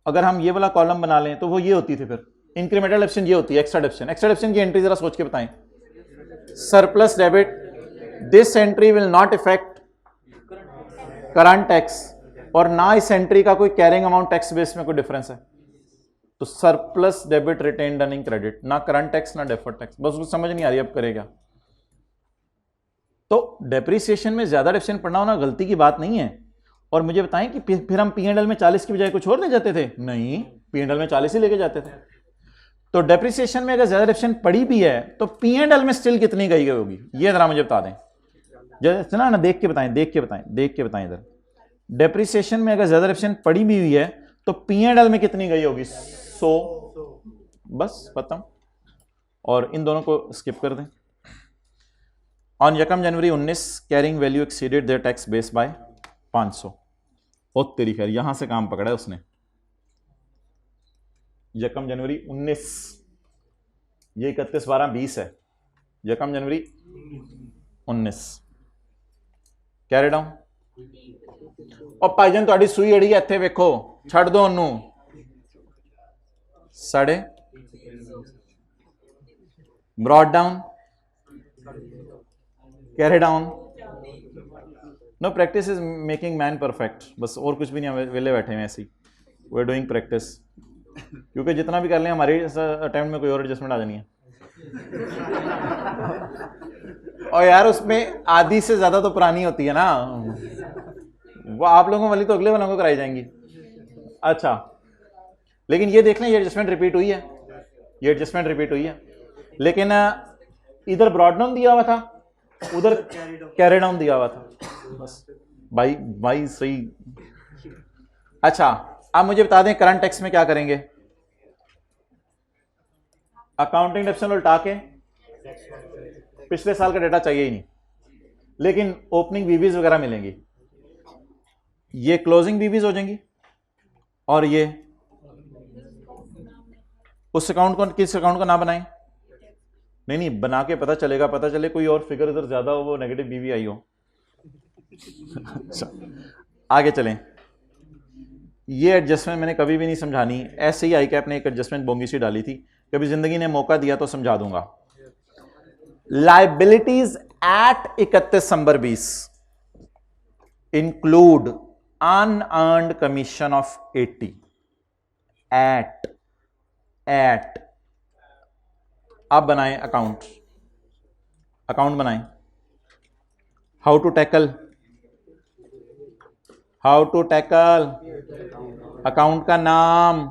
अगर हम ये वाला कॉलम बना लें तो वो ये होती थी, फिर इंक्रीमेंटल डेप्रिसिएशन ये होती है एक्स्ट्रा डेप्रिसिएशन। एक्स्ट्रा डेप्रिसिएशन की एंट्री जरा सोच के बताएं। Surplus debit, this entry will not effect current tax, और ना इस एंट्री का कोई कैरिंग अमाउंट टैक्स बेस में कोई डिफरेंस है। तो surplus debit retain earning credit, ना करंट टैक्स ना डेफर्ड टैक्स। बस उसको समझ नहीं आ रही अब करेगा। तो डेप्रिसिएशन में ज्यादा डेप्रिसिएशन पड़ना होना गलती की बात नहीं है। और मुझे बताएं कि फिर हम P&L में 40 की बजाय कुछ और ले जाते थे? नहीं, P&L में 40 ही लेके जाते थे। तो डेप्रिसिएशन में अगर ज्यादा डेप्रिसिएशन पड़ी भी है तो P&L में स्टिल कितनी गई होगी, ये जरा मुझे बता दें। जैसे ना देख के बताएं, देख के बताएं इधर। डेप्रिसिएशन में अगर ज्यादा डेप्रिसिएशन पड़ी भी हुई है तो P&L में कितनी गई होगी? 100। बस खत्म। और इन दोनों को स्किप कर दें। On 1 January 19 carrying value exceeded their tax base by 500। ओ तेरी खैर, यहां से काम पकड़ा है उसने। 1 जनवरी 19, ये 31/12/20 है। 1 जनवरी 19 कैरी डाउन। और भाईजान ਤੁਹਾਡੀ ਸੂਈ ਅੜੀ ਇੱਥੇ ਵੇਖੋ, ਛੱਡ ਦੋ ਉਹਨੂੰ। साढ़े brought down, carry down. No, practice is making man perfect. बस और कुछ भी नहीं, वेले बैठे हैं ऐसे ही। वी आर डूइंग प्रैक्टिस, क्योंकि जितना भी कर लें हमारे अटेम्प्ट में कोई और एडजस्टमेंट आ जानी है। और यार उसमें आधी से ज्यादा तो पुरानी होती है ना, वो आप लोगों वाली तो अगले वालों को कराई जाएंगी। अच्छा, लेकिन ये देख लें, ये एडजस्टमेंट रिपीट हुई है, ये एडजस्टमेंट रिपीट हुई है। लेकिन इधर ब्रॉड डाउन दिया हुआ था, उधर कैरी डाउन दिया हुआ था। बस भाई सही। अच्छा, आप मुझे बता दें करंट टैक्स में क्या करेंगे? अकाउंटिंग डेप्रिसिएशन उल्टा के पिछले साल का डेटा चाहिए ही नहीं, लेकिन ओपनिंग बीबीज वगैरह मिलेंगी। ये क्लोजिंग बीबीज हो जाएंगी, और ये उस अकाउंट को, किस अकाउंट का ना बनाएं? नहीं, बना के पता चलेगा, पता चले कोई और फिगर इधर ज्यादा हो, वो नेगेटिव बीबी आई हो। आगे चलें। ये एडजस्टमेंट मैंने कभी भी नहीं समझानी, ऐसे ही आई कैप ने एक एडजस्टमेंट बोंगी सी डाली थी, कभी जिंदगी ने मौका दिया तो समझा दूंगा। Liabilities at 31 December 20 include unearned commission of 80 at आप बनाएं अकाउंट। अकाउंट बनाएं। हाउ टू टैकल अकाउंट का नाम,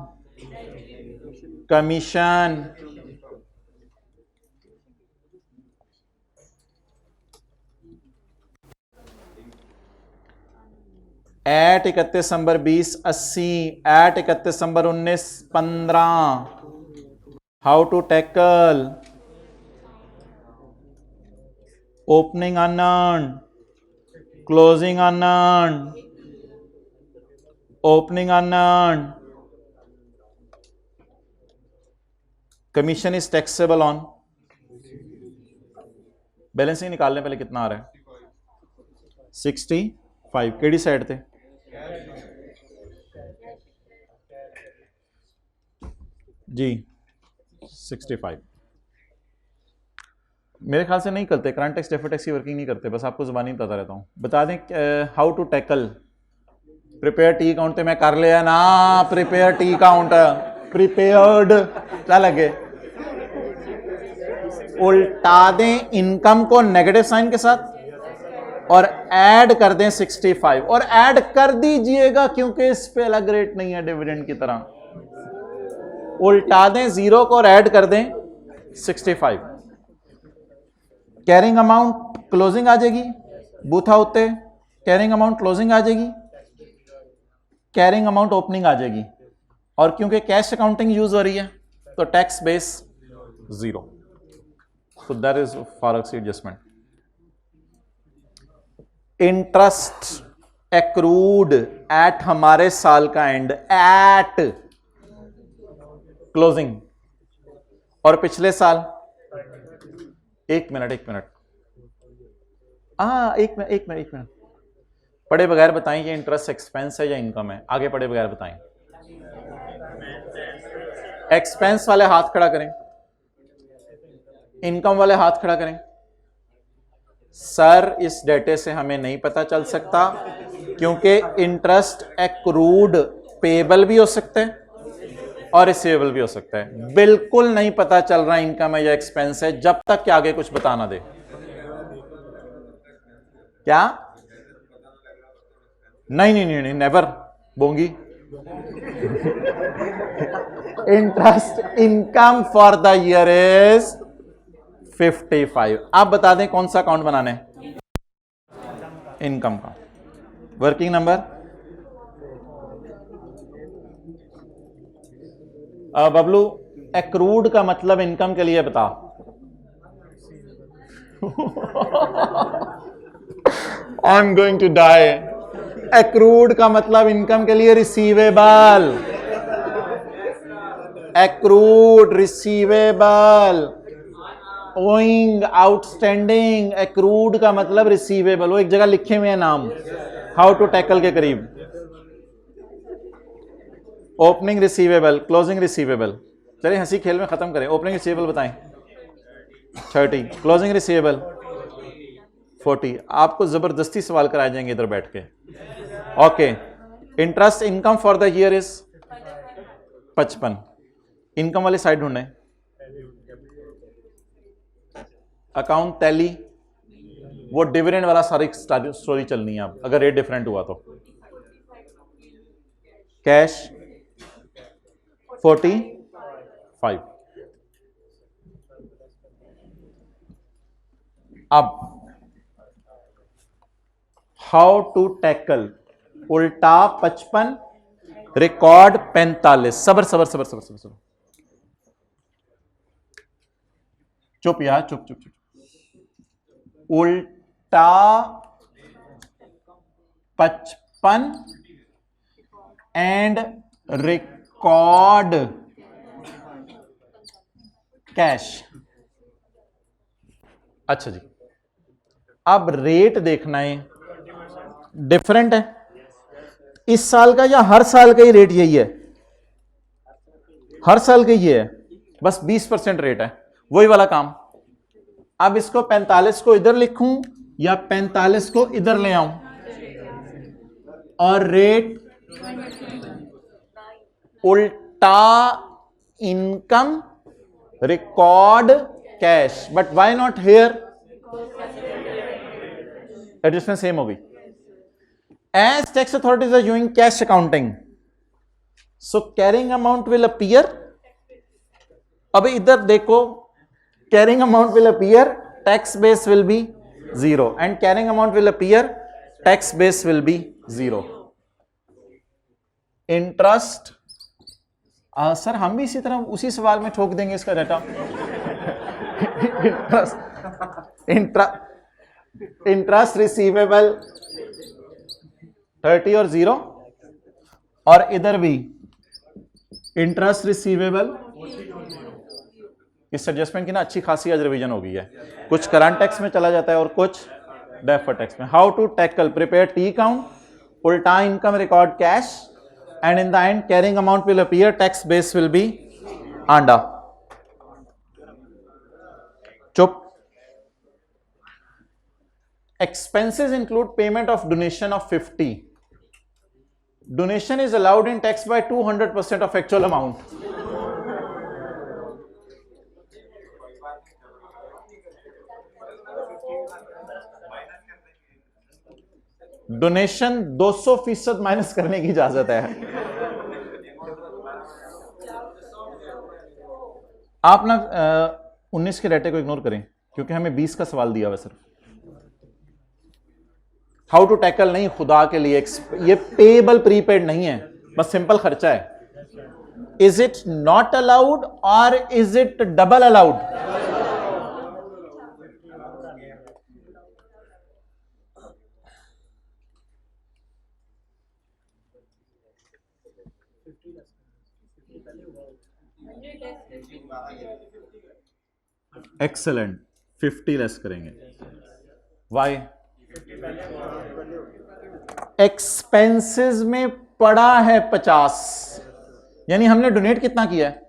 commission, at 31 December 2080, at 31 December 1915। How to tackle opening unearned, closing unearned, opening unearned, commission is taxable on. Balancing निकालने पहले कितना आ रहा है? 65। केडी साइड थे? जी 65। मेरे ख्याल से नहीं करते, करंट टैक्स डेफर्ड टैक्स की वर्किंग नहीं करते, बस आपको जुबानी बताता रहता हूँ। बता दें how to tackle prepare T account तो मैं कर लिया ना, प्रिपेयर टी अकाउंट प्रिपेयर्ड क्या लगे, उल्टा दें इनकम को नेगेटिव साइन के साथ और ऐड कर दें 65 और ऐड कर दीजिएगा क्योंकि इस पे अलग रेट नहीं है डिविडेंड की तरह। उल्टा दें जीरो को और ऐड कर दें 65। कैरिंग अमाउंट क्लोजिंग आ जाएगी, बूथा होते कैरिंग अमाउंट क्लोजिंग आ जाएगी, कैरिंग अमाउंट ओपनिंग आ जाएगी। और क्योंकि कैश अकाउंटिंग यूज हो रही है तो tax base 0। So that is forex adjustment. Interest accrued at हमारे साल का एंड, एट क्लोजिंग, और पिछले साल एक मिनट पढ़े बगैर बताएं ये इंटरेस्ट एक्सपेंस है या इनकम है। आगे पढ़े बगैर बताएं। एक्सपेंस वाले हाथ खड़ा करें, इनकम वाले हाथ खड़ा करें। सर इस डेटे से हमें नहीं पता चल सकता क्योंकि इंटरेस्ट एक्रूड पेएबल भी हो सकता है और रिसीवेबल भी हो सकता है। बिल्कुल नहीं पता चल रहा इनकम है या एक्सपेंस है जब तक कि आगे कुछ बताना दे। क्या? नहीं, नेवर बोंगी। Interest income for the year is 55। आप बता दें कौन सा अकाउंट बनाना है इनकम का। वर्किंग नंबर बबलू, एक्रूड का मतलब इनकम के लिए बता। I am going to die. Accrued का मतलब इनकम के लिए receivable, accrued receivable, owing outstanding. Accrued का मतलब रिसीवेबल, वो एक जगह लिखे हुए हैं नाम हाउ टू टैकल के करीब। Opening receivable, closing receivable. चलिए हंसी खेल में खत्म करें। ओपनिंग रिसीवेबल बताएं 30, क्लोजिंग रिसीवेबल 40। आपको जबरदस्ती सवाल कराए जाएंगे इधर बैठ के। Okay, interest income for the year is 55। Income वाली साइड ढूंढें। अकाउंट टैली, वो डिविडेंड वाला सारी स्टोरी चलनी है अब अगर रेट डिफरेंट हुआ तो। कैश 45। अब हाउ टू टैकल उल्टा 55, रिकॉर्ड 45। सबर सबर सबर सबर सबर सबर, चुप यार, चुप चुप चुप। उल्टा 55 एंड रिकॉर्ड कैश। अच्छा जी, अब रेट देखना है, डिफरेंट है इस साल का या हर साल का ही रेट यही है? हर साल का ही है, बस 20% रेट है, वही वाला काम। अब इसको 45 को इधर लिखूं या 45 को इधर ले आऊं, और रेट उल्टा income record cash. But why not here? Adjustment same होगी. As tax authorities are doing cash accounting, so carrying amount will appear. अब इधर देखो, carrying amount will appear, tax base will be 0, and carrying amount will appear, tax base will be 0. Interest, sir हम भी इसी तरह उसी सवाल में ठोक देंगे इसका डाटा. इंटरेस्ट रिसीवेबल 30 और 0, और इधर भी इंटरेस्ट रिसीवेबल. इस एडजस्टमेंट की ना अच्छी खासी आज रिवीजन हो गई है. कुछ करंट टैक्स में चला जाता है और कुछ डेफर्ड टैक्स में. How to tackle, prepare T account, उल्टा income record cash, and in the end carrying amount will appear, tax base will be आंडा. चुप. Expenses include payment of donation of 50. Donation is allowed in tax by 200% of actual amount. Donation 200% minus करने की इजाजत है. आप ना 19 के डाटे को इग्नोर करें क्योंकि हमें 20 का सवाल दिया हुआ सिर्फ. हाउ टू टैकल नहीं, खुदा के लिए, ये पेबल प्रीपेड नहीं है, बस सिंपल खर्चा है. इज इट नॉट अलाउड और is it double allowed? Excellent. 50 less करेंगे. वाई? एक्सपेंसेस में पड़ा है 50, यानी हमने डोनेट कितना किया है?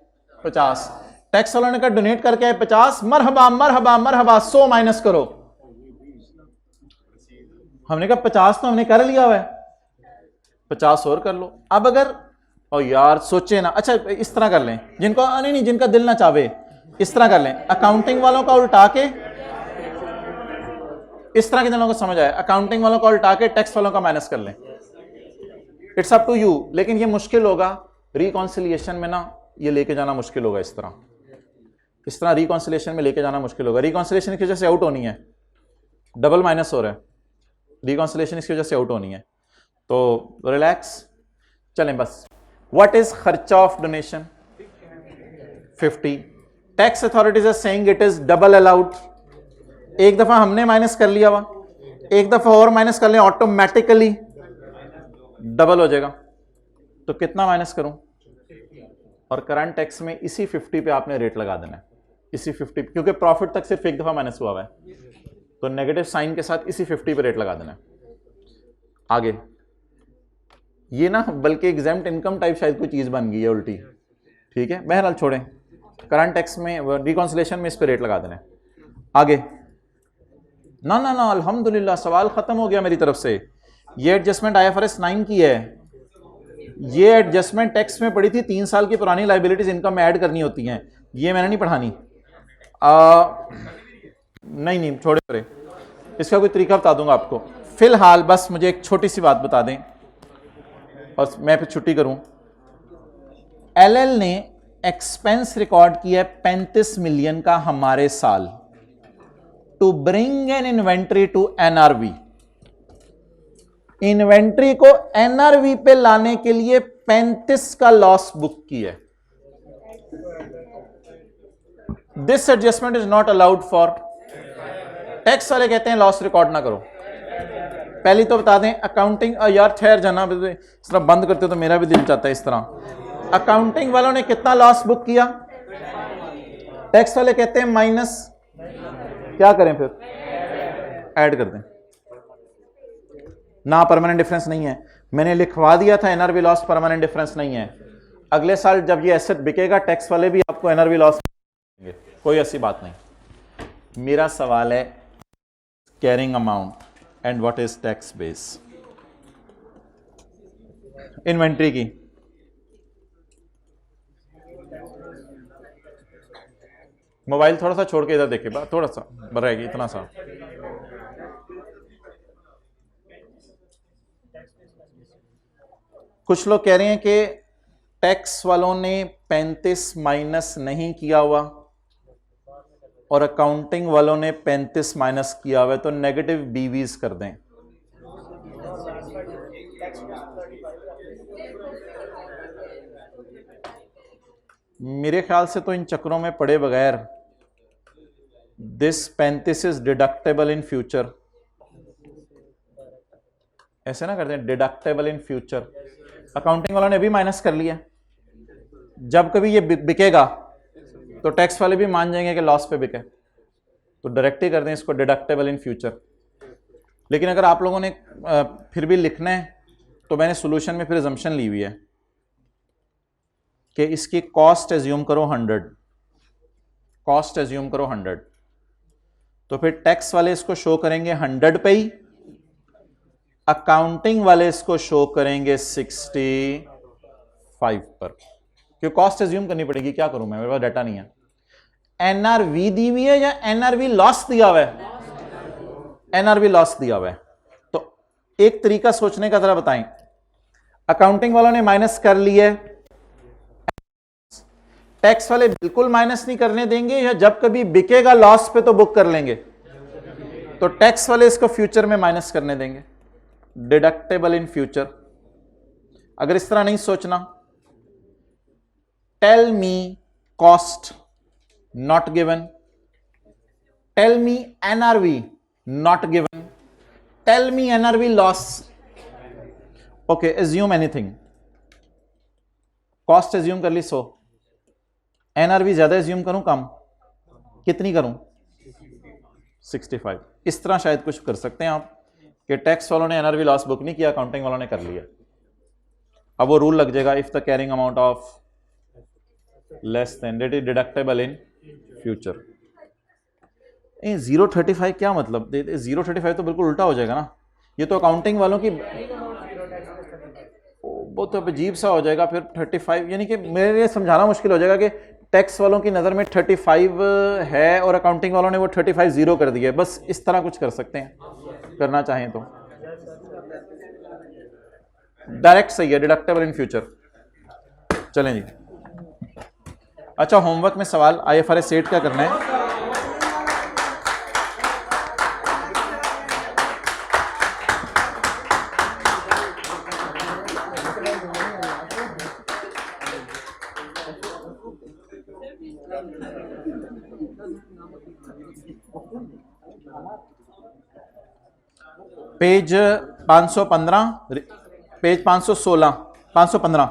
50. टैक्स वालों ने कहा डोनेट करके है 50, मरहबा मरहबा मरहबा, 100 माइनस करो. हमने कहा 50 तो हमने कर लिया हुआ है, 50 और कर लो. अब अगर और यार सोचे ना, अच्छा इस तरह कर लें, जिनको नहीं जिनका दिल ना चाहे इस तरह कर लें. अकाउंटिंग वालों का उल्टा के, इस तरह के दिनों को समझ आए, अकाउंटिंग वालों का उल्टा के टैक्स वालों का माइनस कर लें. It's up to you. लेकिन ये मुश्किल होगा रिकॉन्सिलिएशन में ना, ये लेके जाना मुश्किल होगा. इस तरह रिकॉन्सिलिएशन में लेके जाना मुश्किल होगा. रिकॉन्सिलिएशन की वजह से आउट होनी है, डबल माइनस हो रहा है, रिकॉन्सिलिएशन इसकी वजह से आउट होनी है. तो रिलैक्स चलें बस. व्हाट इज खर्चा of donation? 50. Tax authorities are saying it is double allowed. एक दफा हमने माइनस कर लिया हुआ, एक दफा और माइनस कर लिया, ऑटोमेटिकली डबल हो जाएगा. तो कितना माइनस करूं? और करंट टैक्स में इसी 50 पे आपने रेट लगा देना है, इसी 50, क्योंकि प्रॉफिट तक सिर्फ एक दफा माइनस हुआ है, तो नेगेटिव साइन के साथ इसी 50 पे रेट लगा देना है. आगे ये ना बल्कि एग्जाम्प्ट इनकम टाइप शायद कोई चीज बन गई है उल्टी. ठीक है, बहरहाल छोड़ें. करंट टैक्स में रिकॉन्सिलेशन में इस पे रेट लगा देना है. आगे ना ना ना, अल्हम्दुलिल्लाह सवाल खत्म हो गया मेरी तरफ से. ये एडजस्टमेंट IFRS 9 की है. ये एडजस्टमेंट टैक्स में पड़ी थी, 3 साल की पुरानी लाइबिलिटीज इनकम में ऐड करनी होती हैं. ये मैंने नहीं पढ़ानी. नहीं छोड़े, इसका कोई तरीका बता दूंगा आपको. फिलहाल बस मुझे एक छोटी सी बात बता दें और मैं फिर छुट्टी करूं. LL ने एक्सपेंस रिकॉर्ड किया है 35 मिलियन का हमारे साल, to bring an inventory to NRV. Inventory को NRV पे लाने के लिए 35 का लॉस बुक किया है. This adjustment is not allowed for. Tax वाले कहते हैं लॉस रिकॉर्ड ना करो. पहले तो बता दें अकाउंटिंग, यार ठहर जाना, इस तरह बंद करते हो तो मेरा भी दिल चाहता है इस तरह. अकाउंटिंग वालों ने कितना लॉस बुक किया? टैक्स वाले कहते हैं माइनस. क्या करें फिर? ऐड कर दें ना. परमानेंट डिफरेंस नहीं है, मैंने लिखवा दिया था NRV लॉस परमानेंट डिफरेंस नहीं है. अगले साल जब ये एसेट बिकेगा टैक्स वाले भी आपको NRV लॉस देंगे, कोई ऐसी बात नहीं. मेरा सवाल है carrying amount and what is tax base. Inventory की मोबाइल थोड़ा सा छोड़ के इधर देखे, थोड़ा सा रहेगी, इतना सा। कुछ लोग कह रहे हैं कि टैक्स वालों ने 35 माइनस नहीं किया हुआ और अकाउंटिंग वालों ने 35 माइनस किया हुआ है, तो नेगेटिव बीवीज कर दें। मेरे ख्याल से तो इन चक्रों में पड़े बगैर this 35 is deductible in future, ऐसे ना करते हैं, डिडक्टेबल इन फ्यूचर। अकाउंटिंग वालों ने भी माइनस कर लिया, जब कभी ये बिकेगा तो टैक्स वाले भी मान जाएंगे कि लॉस पे बिके, तो डायरेक्ट ही कर दें इसको डिडक्टेबल इन फ्यूचर। लेकिन अगर आप लोगों ने फिर भी लिखना है तो मैंने सॉल्यूशन में फिर अजम्पशन ली हुई है कि इसकी कॉस्ट एज्यूम करो 100, कॉस्ट एज्यूम करो 100, तो फिर टैक्स वाले इसको शो करेंगे 100 पे ही, अकाउंटिंग वाले इसको शो करेंगे 65 पर, क्यों कॉस्ट एज्यूम करनी पड़ेगी, क्या करूं मैं, मेरे पास डाटा नहीं है। एनआरवी दी हुई है या एनआरवी लॉस दिया हुआ है, एनआरवी लॉस दिया हुआ है। तो एक तरीका सोचने का जरा बताएं, अकाउंटिंग वालों ने माइनस कर लिया, टैक्स वाले बिल्कुल माइनस नहीं करने देंगे या जब कभी बिकेगा लॉस पे तो बुक कर लेंगे, तो टैक्स वाले इसको फ्यूचर में माइनस करने देंगे, डिडक्टेबल इन फ्यूचर। अगर इस तरह नहीं सोचना, tell me cost not given, tell me NRV not given, tell me NRV loss, okay assume anything. Cost assume कर ली 100, एनआरवी ज्यादा एज्यूम करूं कम, कितनी करूं 65। इस तरह शायद कुछ कर सकते हैं आप कि टैक्स वालों ने एनआरवी लॉस बुक नहीं किया, अकाउंटिंग वालों ने कर लिया। अब वो रूल लग जाएगा, if the carrying amount of less than that is deductible in future. 0.35 क्या मतलब, 0.35 तो बिल्कुल उल्टा हो जाएगा ना, ये तो अकाउंटिंग वालों की, वो तो अजीब सा हो जाएगा फिर 35, यानी कि मेरे लिए समझाना मुश्किल हो जाएगा कि टैक्स वालों की नज़र में 35 है और अकाउंटिंग वालों ने वो 35 0 कर दिया है। बस इस तरह कुछ कर सकते हैं, करना चाहें तो डायरेक्ट सही है, डिडक्टेबल इन फ्यूचर। चलें जी, अच्छा होमवर्क में सवाल IFRS 8 क्या करना है, पेज 515, पेज 516, 515,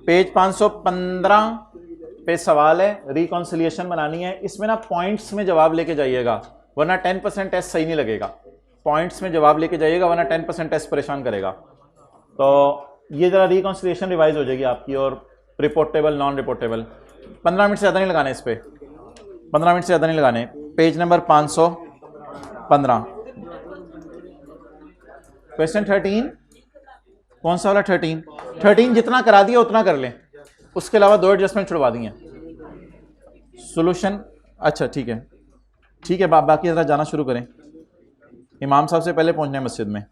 पेज 515 पे सवाल है, रिकॉन्सिलिएशन बनानी है। इसमें ना पॉइंट्स में जवाब लेके जाइएगा वरना 10% टेस्ट सही नहीं लगेगा, पॉइंट्स में जवाब लेके जाइएगा वरना 10% टेस्ट परेशान करेगा। तो ये जरा रिकॉन्सिलिएशन रिवाइज हो जाएगी आपकी, और रिपोर्टेबल नॉन रिपोर्टेबल। 15 मिनट से ज़्यादा नहीं लगाने इस पर, 15 मिनट से ज़्यादा नहीं लगाने। पेज नंबर 515, क्वेश्चन 13, कौन सा वाला 13 जितना करा दिया उतना कर लें, उसके अलावा 2 एडजस्टमेंट छुड़वा दी हैं। सॉल्यूशन, अच्छा ठीक है ठीक है, बाकी ज़रा जाना शुरू करें, इमाम साहब से पहले पहुंचना है मस्जिद में।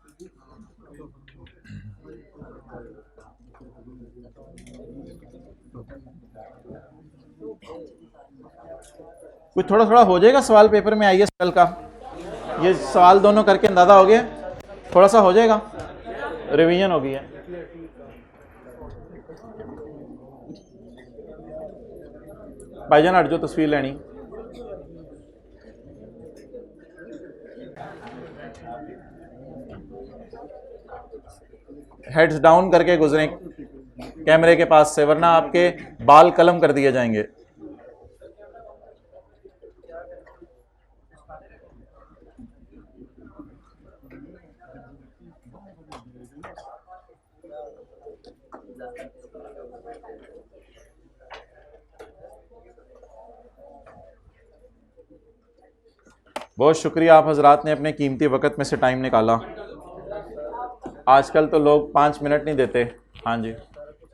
कुछ थोड़ा थोड़ा हो जाएगा सवाल पेपर में IAS कल का, ये सवाल दोनों करके अंदाजा हो गया, थोड़ा सा हो जाएगा, रिवीजन हो गई है। भाईजान हट जो तस्वीर लेनी, हेड्स डाउन करके गुजरें कैमरे के पास से, वरना आपके बाल कलम कर दिए जाएंगे। बहुत शुक्रिया आप हजरात ने अपने कीमती वक़्त में से टाइम निकाला। आजकल तो लोग 5 मिनट नहीं देते। हाँ जी।